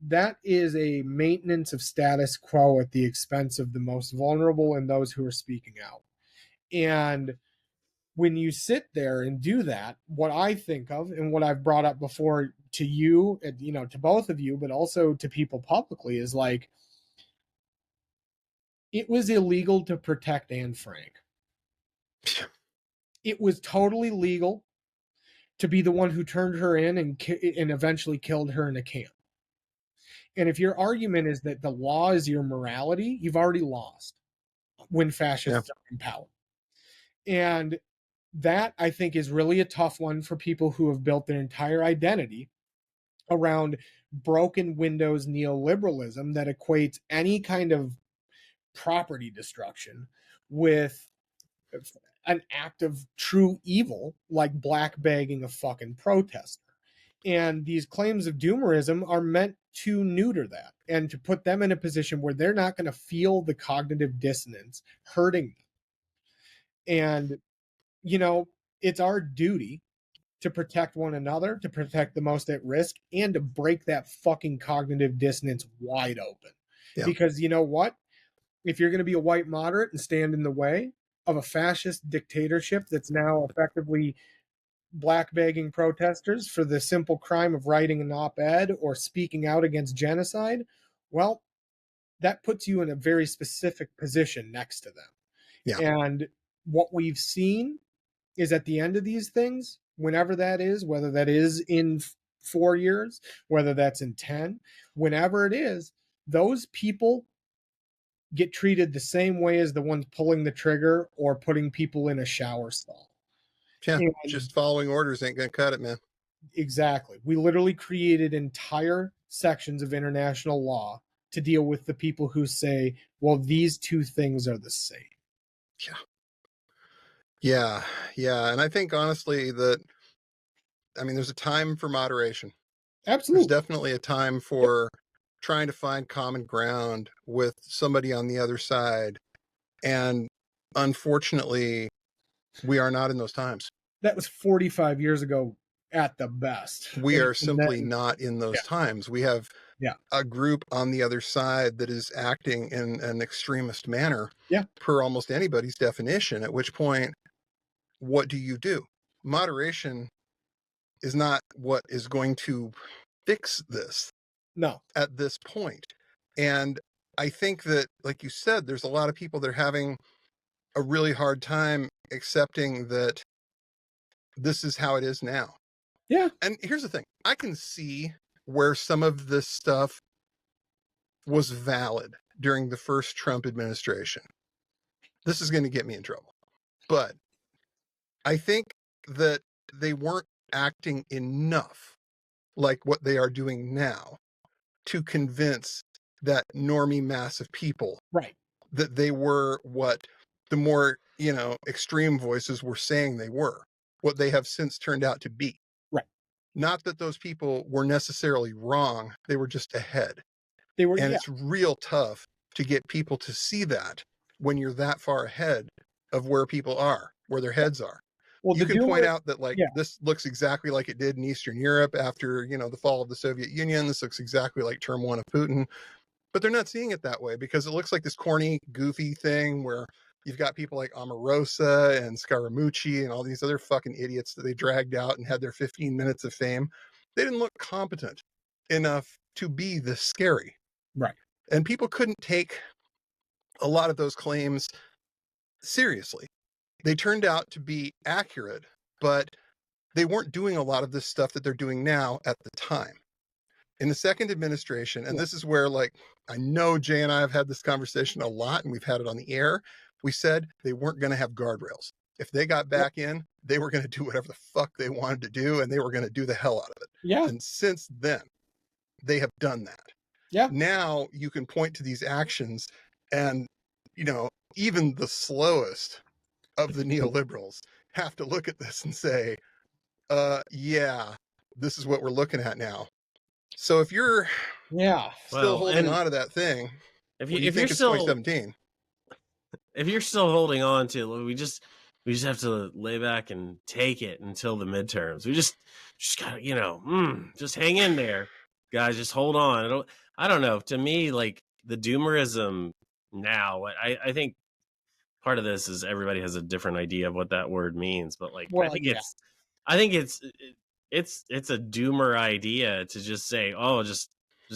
[SPEAKER 9] That is a maintenance of status quo at the expense of the most vulnerable and those who are speaking out. And when you sit there and do that, what I think of and what I've brought up before to you, to both of you, but also to people publicly, is like, it was illegal to protect Anne Frank. It was totally legal to be the one who turned her in and eventually killed her in a camp. And if your argument is that the law is your morality, you've already lost when fascists are in power. And that, I think, is really a tough one for people who have built their entire identity around broken windows neoliberalism that equates any kind of property destruction with an act of true evil, like black bagging a fucking protester. And these claims of doomerism are meant to neuter that and to put them in a position where they're not going to feel the cognitive dissonance hurting them. And, it's our duty to protect one another, to protect the most at risk, and to break that fucking cognitive dissonance wide open. Yeah. Because you know what? If you're going to be a white moderate and stand in the way of a fascist dictatorship that's now effectively black bagging protesters for the simple crime of writing an op-ed or speaking out against genocide, well, that puts you in a very specific position next to them. Yeah. And what we've seen is at the end of these things, whenever that is, whether that is in 4 years, whether that's in 10, whenever it is, those people get treated the same way as the ones pulling the trigger or putting people in a shower stall.
[SPEAKER 8] Yeah, and just following orders ain't going to cut it, man.
[SPEAKER 9] Exactly. We literally created entire sections of international law to deal with the people who say, well, these two things are the same.
[SPEAKER 8] Yeah. Yeah. Yeah. And I think honestly there's a time for moderation.
[SPEAKER 9] Absolutely.
[SPEAKER 8] There's definitely a time for trying to find common ground with somebody on the other side. And unfortunately, we are not in those times.
[SPEAKER 9] That was 45 years ago at the best.
[SPEAKER 8] We are simply not in those times. We have a group on the other side that is acting in an extremist manner per almost anybody's definition, at which point, what do you do? Moderation is not what is going to fix this.
[SPEAKER 9] No.
[SPEAKER 8] At this point. And I think that, like you said, there's a lot of people that are having a really hard time accepting that this is how it is now.
[SPEAKER 9] Yeah.
[SPEAKER 8] And here's the thing. I can see where some of this stuff was valid during the first Trump administration. This is going to get me in trouble. But I think that they weren't acting enough like what they are doing now to convince that normie mass of people that they were what the more, extreme voices were saying they were, what they have since turned out to be.
[SPEAKER 9] Right.
[SPEAKER 8] Not that those people were necessarily wrong. They were just ahead.
[SPEAKER 9] They were,
[SPEAKER 8] and it's real tough to get people to see that when you're that far ahead of where people are, where their heads are. Well, you can point out that this looks exactly like it did in Eastern Europe after, the fall of the Soviet Union. This looks exactly like term one of Putin, but they're not seeing it that way because it looks like this corny, goofy thing where you've got people like Omarosa and Scaramucci and all these other fucking idiots that they dragged out and had their 15 minutes of fame. They didn't look competent enough to be this scary.
[SPEAKER 9] Right.
[SPEAKER 8] And people couldn't take a lot of those claims seriously. They turned out to be accurate, but they weren't doing a lot of this stuff that they're doing now at the time. In the second administration, and this is where, I know Jay and I have had this conversation a lot, and we've had it on the air. We said they weren't going to have guardrails. If they got back in, they were going to do whatever the fuck they wanted to do, and they were going to do the hell out of it.
[SPEAKER 9] Yeah.
[SPEAKER 8] And since then, they have done that.
[SPEAKER 9] Yeah.
[SPEAKER 8] Now you can point to these actions, and even the slowest of the neoliberals have to look at this and say, yeah, this is what we're looking at now. So if you're still holding on to that thing,
[SPEAKER 5] if
[SPEAKER 8] you
[SPEAKER 5] you're
[SPEAKER 8] think it's
[SPEAKER 5] still
[SPEAKER 8] 2017?
[SPEAKER 5] If you're still holding on to, we just have to lay back and take it until the midterms. We just gotta, just hang in there, guys. Just hold on. I don't know. To me, like the doomerism now, I think part of this is everybody has a different idea of what that word means, but like
[SPEAKER 9] Well,
[SPEAKER 5] I think it's a doomer idea to just say, oh, just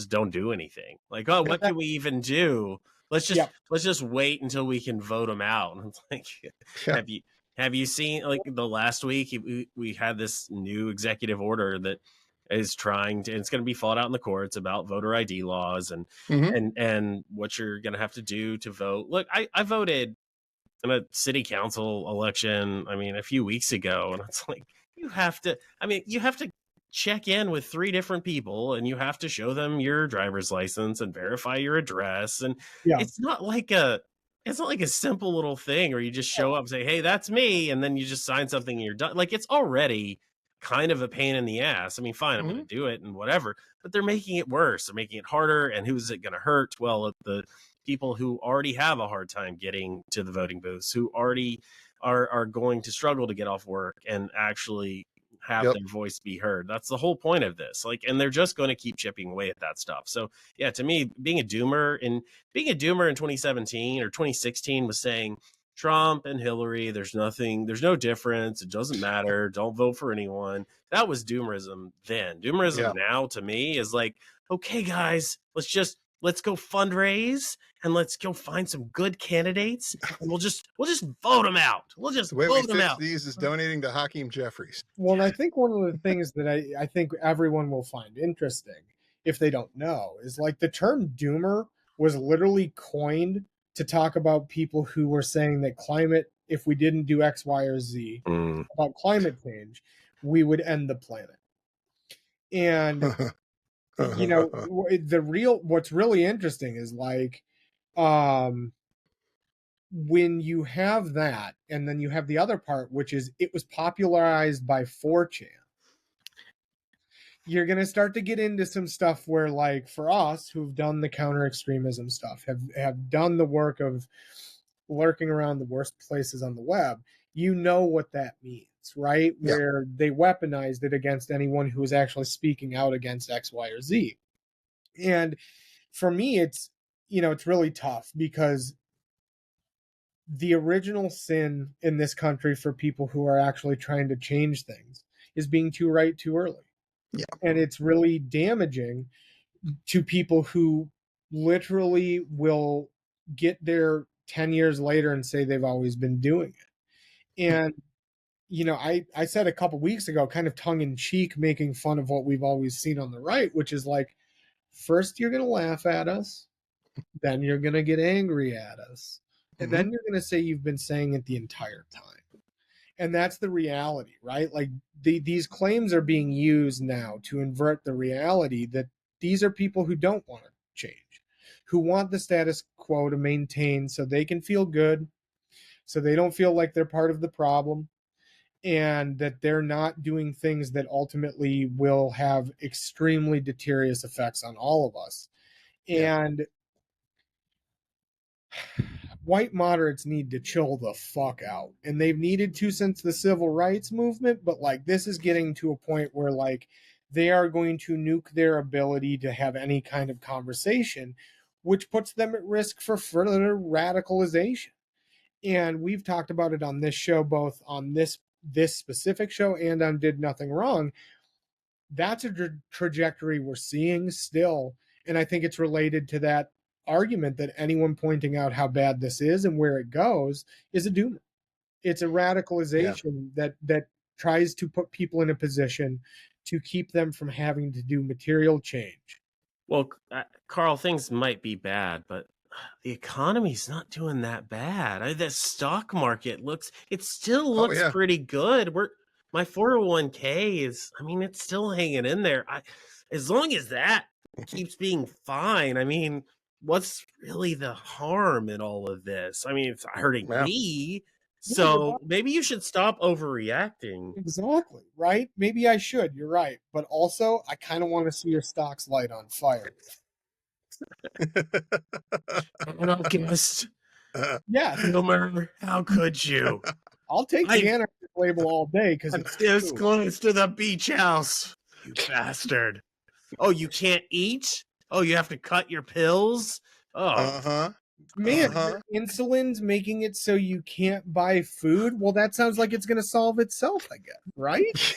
[SPEAKER 5] don't do anything. Like, oh, what can we even do? Let's just wait until we can vote them out. And it's like, have you seen like the last week we had this new executive order that is trying to, and it's going to be fought out in the courts about voter ID laws and and what you're going to have to do to vote. Look, I voted in a city council election, I mean, a few weeks ago, and it's like you have to check in with 3 different people, and you have to show them your driver's license and verify your address, and it's not like a simple little thing where you just show up and say, hey, that's me, and then you just sign something and you're done. Like, it's already kind of a pain in the ass. I mean, fine, I'm going to do it and whatever, but they're making it worse. They're making it harder, and who's it going to hurt? Well, the people who already have a hard time getting to the voting booths, who already are going to struggle to get off work and actually have their voice be heard. That's the whole point of this. Like, and they're just going to keep chipping away at that stuff. So yeah, to me, being a doomer in 2017 or 2016 was saying Trump and Hillary, there's no difference. It doesn't matter. Don't vote for anyone. That was doomerism then. Doomerism now to me is like, okay, guys, let's go fundraise and let's go find some good candidates, and we'll just vote them out. We'll just vote them out.
[SPEAKER 8] These is donating to Hakeem Jeffries.
[SPEAKER 9] Well, and I think one of the things that I think everyone will find interesting, if they don't know, is like the term doomer was literally coined to talk about people who were saying that climate, if we didn't do X, Y, or Z about climate change, we would end the planet. And what's really interesting is like, when you have that, and then you have the other part, which is it was popularized by 4chan. You're going to start to get into some stuff where, like, for us who've done the counter extremism stuff, have done the work of lurking around the worst places on the web, you know what that means, right? Where they weaponized it against anyone who was actually speaking out against X, Y, or Z. And for me, it's really tough, because the original sin in this country for people who are actually trying to change things is being too right too early. Yeah. And it's really damaging to people who literally will get there 10 years later and say they've always been doing it. And, I said a couple weeks ago, kind of tongue in cheek, making fun of what we've always seen on the right, which is like, first you're going to laugh at us, then you're going to get angry at us, and then you're going to say you've been saying it the entire time. And that's the reality, right? Like these claims are being used now to invert the reality that these are people who don't want to change, who want the status quo to maintain so they can feel good, so they don't feel like they're part of the problem, and that they're not doing things that ultimately will have extremely deleterious effects on all of us. And white moderates need to chill the fuck out, and they've needed to since the civil rights movement, but like this is getting to a point where like they are going to nuke their ability to have any kind of conversation, which puts them at risk for further radicalization. And we've talked about it on this show, both on this specific show and on Did Nothing Wrong. That's a trajectory we're seeing still, and I think it's related to that argument that anyone pointing out how bad this is and where it goes is a doomer. It's a radicalization that tries to put people in a position to keep them from having to do material change.
[SPEAKER 5] Well, Karl, things might be bad, but the economy's not doing that bad. The stock market still looks pretty good. My 401k is, it's still hanging in there. As long as that keeps being fine. I mean, what's really the harm in all of this? I mean, it's hurting
[SPEAKER 8] Yeah.
[SPEAKER 5] me.
[SPEAKER 9] Yeah, your
[SPEAKER 5] So
[SPEAKER 9] body-
[SPEAKER 5] maybe you should stop overreacting.
[SPEAKER 9] Exactly, right? Maybe I should. You're right. But also, I kind of want to see your stocks light on fire.
[SPEAKER 5] An alchemist.
[SPEAKER 9] Yes,
[SPEAKER 5] Humor, how could you?
[SPEAKER 9] I'll take the anarchist label all day because
[SPEAKER 5] I'm
[SPEAKER 9] it's
[SPEAKER 5] this
[SPEAKER 9] true.
[SPEAKER 5] close to the beach house. You bastard. Oh, you can't eat? Oh, you have to cut your pills? Oh,
[SPEAKER 8] Uh-huh.
[SPEAKER 9] Man,
[SPEAKER 8] Uh-huh.
[SPEAKER 9] your insulin's making it so you can't buy food. Well, that sounds like it's going to solve itself, I guess, right?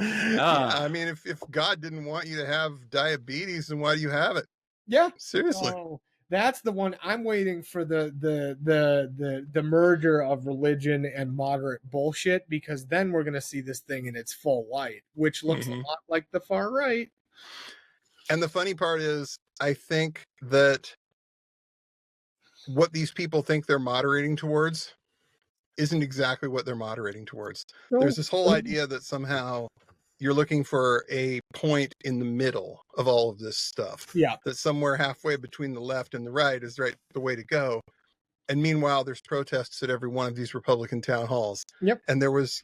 [SPEAKER 8] Yeah, I mean, if God didn't want you to have diabetes, then why do you have it?
[SPEAKER 9] Yeah.
[SPEAKER 8] Seriously.
[SPEAKER 9] Oh, that's the one I'm waiting for the merger of religion and moderate bullshit, because then we're going to see this thing in its full light, which looks a lot like the far right.
[SPEAKER 8] And the funny part is, I think that what these people think they're moderating towards isn't exactly what they're moderating towards. There's this whole idea that somehow you're looking for a point in the middle of all of this stuff.
[SPEAKER 9] Yeah.
[SPEAKER 8] That somewhere halfway between the left and the right is the way to go. And meanwhile, there's protests at every one of these Republican town halls.
[SPEAKER 9] Yep.
[SPEAKER 8] And there was,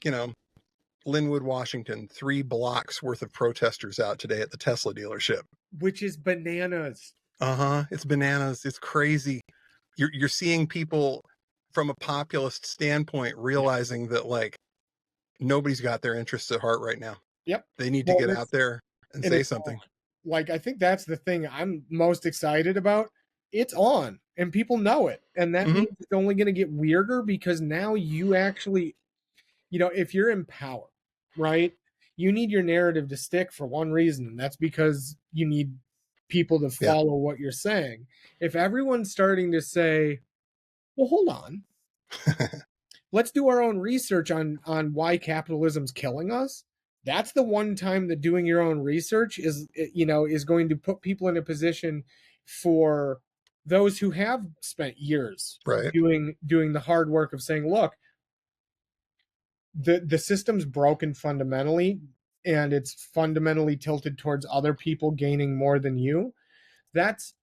[SPEAKER 8] Linwood, Washington, 3 blocks worth of protesters out today at the Tesla dealership.
[SPEAKER 9] Which is bananas.
[SPEAKER 8] It's bananas. It's crazy. You're seeing people from a populist standpoint realizing that, like, nobody's got their interests at heart right now.
[SPEAKER 9] Yep.
[SPEAKER 8] They need to get out there and say something.
[SPEAKER 9] Like, I think that's the thing I'm most excited about. It's on, and people know it. And that means it's only going to get weirder, because now you actually, if you're in power, right, you need your narrative to stick for one reason. And that's because you need people to follow what you're saying. If everyone's starting to say, well, hold on, let's do our own research on why capitalism's killing us. That's the one time that doing your own research is going to put people in a position for those who have spent years doing the hard work of saying, look, the system's broken fundamentally, and it's fundamentally tilted towards other people gaining more than you. That's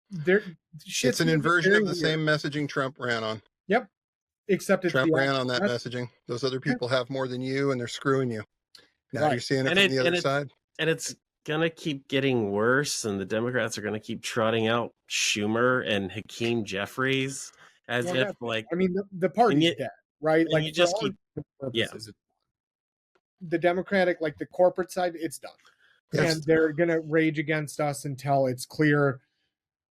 [SPEAKER 9] there.
[SPEAKER 8] It's an inversion of the same messaging Trump ran on.
[SPEAKER 9] Yep. Except
[SPEAKER 8] Trump ran on that messaging. Those other people have more than you, and they're screwing you. Now you're seeing it from the other side.
[SPEAKER 5] And it's going to keep getting worse, and the Democrats are going to keep trotting out Schumer and Hakeem Jeffries as if, like...
[SPEAKER 9] I mean, the party's dead, right? Like,
[SPEAKER 5] you just keep...
[SPEAKER 9] The Democratic, like the corporate side, it's done. Yes. And they're going to rage against us until it's clear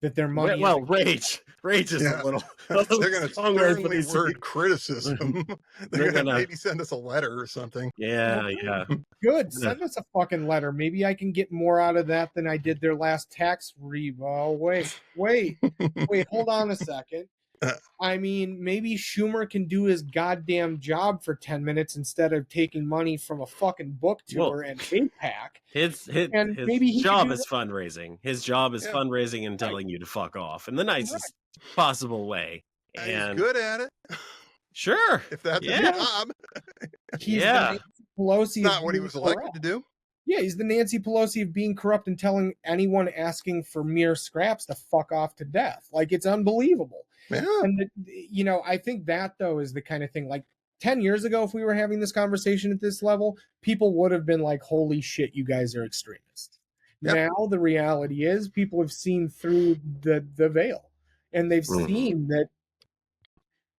[SPEAKER 9] that their money...
[SPEAKER 5] Well, rage is a little...
[SPEAKER 8] They're going to sternly word criticism. They're going to maybe send us a letter or something.
[SPEAKER 5] Yeah.
[SPEAKER 9] Good. Send us a fucking letter. Maybe I can get more out of that than I did their last tax revo. Wait, hold on a second. I mean, maybe Schumer can do his goddamn job for 10 minutes instead of taking money from a fucking book tour and APAC.
[SPEAKER 5] His job is fundraising. His job is fundraising and telling you to fuck off in the nicest possible way.
[SPEAKER 8] And he's good at it.
[SPEAKER 5] Sure.
[SPEAKER 8] If that's his job.
[SPEAKER 9] He's Pelosi.
[SPEAKER 8] Not what he was elected to do.
[SPEAKER 9] Yeah, he's the Nancy Pelosi of being corrupt and telling anyone asking for mere scraps to fuck off to death. Like, it's unbelievable.
[SPEAKER 8] Yeah.
[SPEAKER 9] And, I think that, though, is the kind of thing, like, 10 years ago, if we were having this conversation at this level, people would have been like, holy shit, you guys are extremists. Yep. Now, the reality is people have seen through the veil, and they've seen that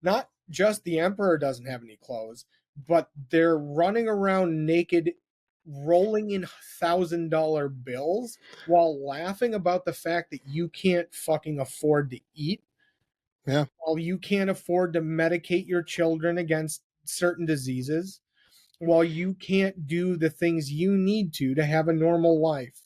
[SPEAKER 9] not just the emperor doesn't have any clothes, but they're running around naked, rolling in $1,000 bills while laughing about the fact that you can't fucking afford to eat.
[SPEAKER 8] Yeah.
[SPEAKER 9] While you can't afford to medicate your children against certain diseases, while you can't do the things you need to have a normal life.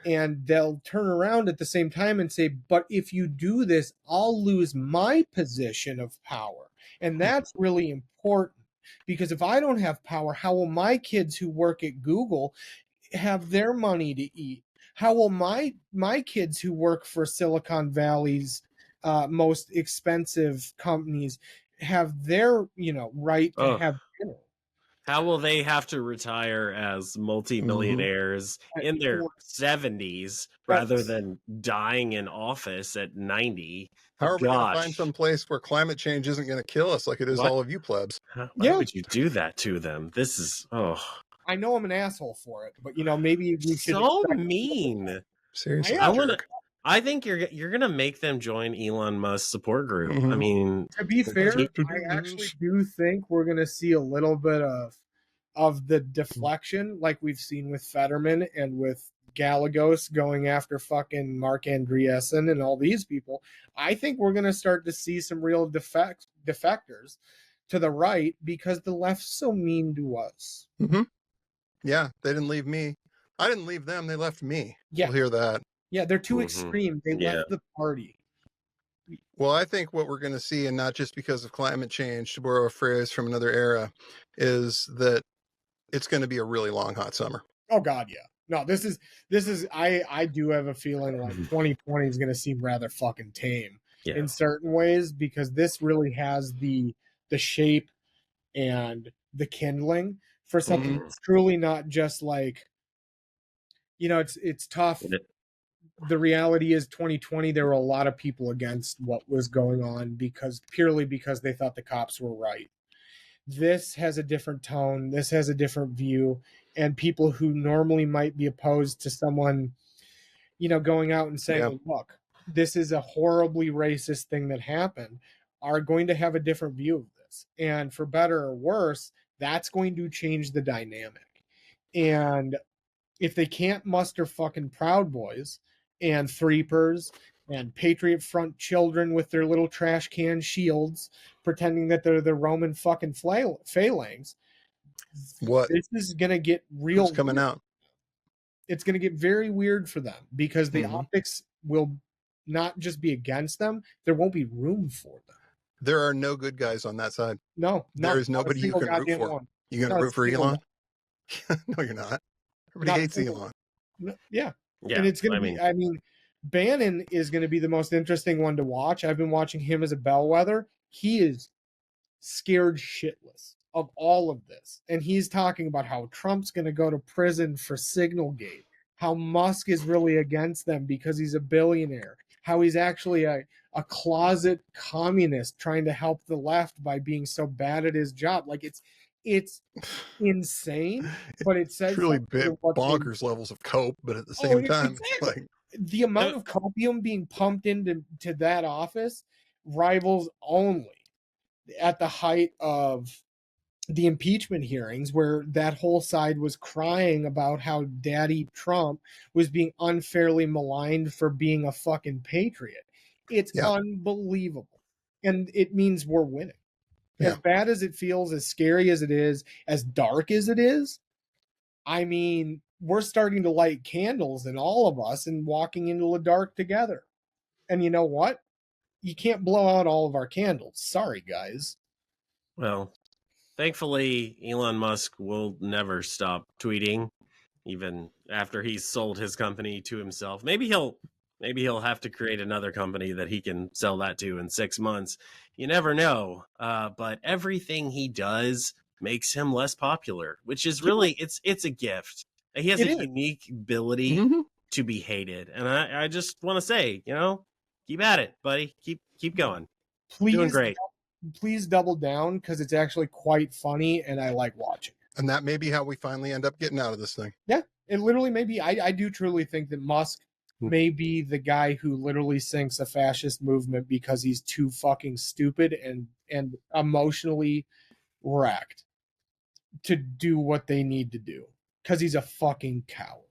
[SPEAKER 9] And they'll turn around at the same time and say, but if you do this, I'll lose my position of power. And that's really important, because if I don't have power, how will my kids who work at Google have their money to eat? How will my kids who work for Silicon Valley's most expensive companies have their right to have dinner?
[SPEAKER 5] How will they have to retire as multimillionaires in their 70s rather than dying in office at 90?
[SPEAKER 8] How are we going to find
[SPEAKER 5] Gosh.
[SPEAKER 8] some place where climate change isn't going to kill us like it is
[SPEAKER 5] What?
[SPEAKER 8] all of you plebs?
[SPEAKER 5] Why would you do that to them? This is
[SPEAKER 9] I know I'm an asshole for it, but maybe we should.
[SPEAKER 5] So mean.
[SPEAKER 8] Seriously,
[SPEAKER 5] I think you're gonna make them join Elon Musk's support group. I mean,
[SPEAKER 9] to be fair, I actually do think we're gonna see a little bit of the deflection like we've seen with Fetterman and with Gallegos going after fucking Mark Andreessen and all these people. I think we're gonna start to see some real defectors to the right because the left's so mean to us.
[SPEAKER 8] Yeah, they didn't leave me. I didn't leave them. They left me.
[SPEAKER 9] Yeah.
[SPEAKER 8] We'll hear that.
[SPEAKER 9] Yeah, they're too extreme. They left the party.
[SPEAKER 8] Well, I think what we're going to see, and not just because of climate change, to borrow a phrase from another era, is that it's going to be a really long, hot summer.
[SPEAKER 9] Oh God, yeah. No, this is. I do have a feeling like 2020 is going to seem rather fucking tame in certain ways because this really has the shape and the kindling for something that's truly not just like. It's tough. The reality is 2020, there were a lot of people against what was going on purely because they thought the cops were right. This has a different tone. This has a different view. And people who normally might be opposed to someone, going out and saying, look, this is a horribly racist thing that happened, are going to have a different view of this. And for better or worse, that's going to change the dynamic. And if they can't muster fucking Proud Boys and Threepers and Patriot Front children with their little trash can shields pretending that they're the Roman fucking phalanx, this is going to get real.
[SPEAKER 8] Who's coming out?
[SPEAKER 9] It's going to get very weird for them because the optics will not just be against them. There won't be room for them.
[SPEAKER 8] There are no good guys on that side.
[SPEAKER 9] No.
[SPEAKER 8] There is nobody you can root for. You going to root for Elon? No, you're not. Everybody hates Elon.
[SPEAKER 9] Yeah. And it's going to be, Bannon is going to be the most interesting one to watch. I've been watching him as a bellwether. He is scared shitless of all of this. And he's talking about how Trump's going to go to prison for Signalgate, how Musk is really against them because he's a billionaire, how he's actually a closet communist trying to help the left by being so bad at his job. Like it's insane, but it says
[SPEAKER 8] really big bonkers levels of cope, but at the same time,
[SPEAKER 9] exactly. The amount of copium being pumped into that office rivals only at the height of the impeachment hearings, where that whole side was crying about how Daddy Trump was being unfairly maligned for being a fucking patriot. It's unbelievable, and it means we're winning. As bad as it feels, as scary as it is, as dark as it is, we're starting to light candles in all of us and walking into the dark together. And you know what? You can't blow out all of our candles. Sorry, guys.
[SPEAKER 5] Well, thankfully, Elon Musk will never stop tweeting, even after he's sold his company to himself. Maybe he'll have to create another company that he can sell that to in 6 months. You never know. But everything he does makes him less popular, which is really, it's a gift. He has a unique ability to be hated. And I just want to say, keep at it, buddy. Keep going.
[SPEAKER 9] Please,
[SPEAKER 5] doing great.
[SPEAKER 9] Please double down because it's actually quite funny and I like watching.
[SPEAKER 8] And that may be how we finally end up getting out of this thing. Yeah,
[SPEAKER 9] it literally may be. I do truly think that Musk may be the guy who literally sinks a fascist movement because he's too fucking stupid and emotionally wrecked to do what they need to do because he's a fucking coward.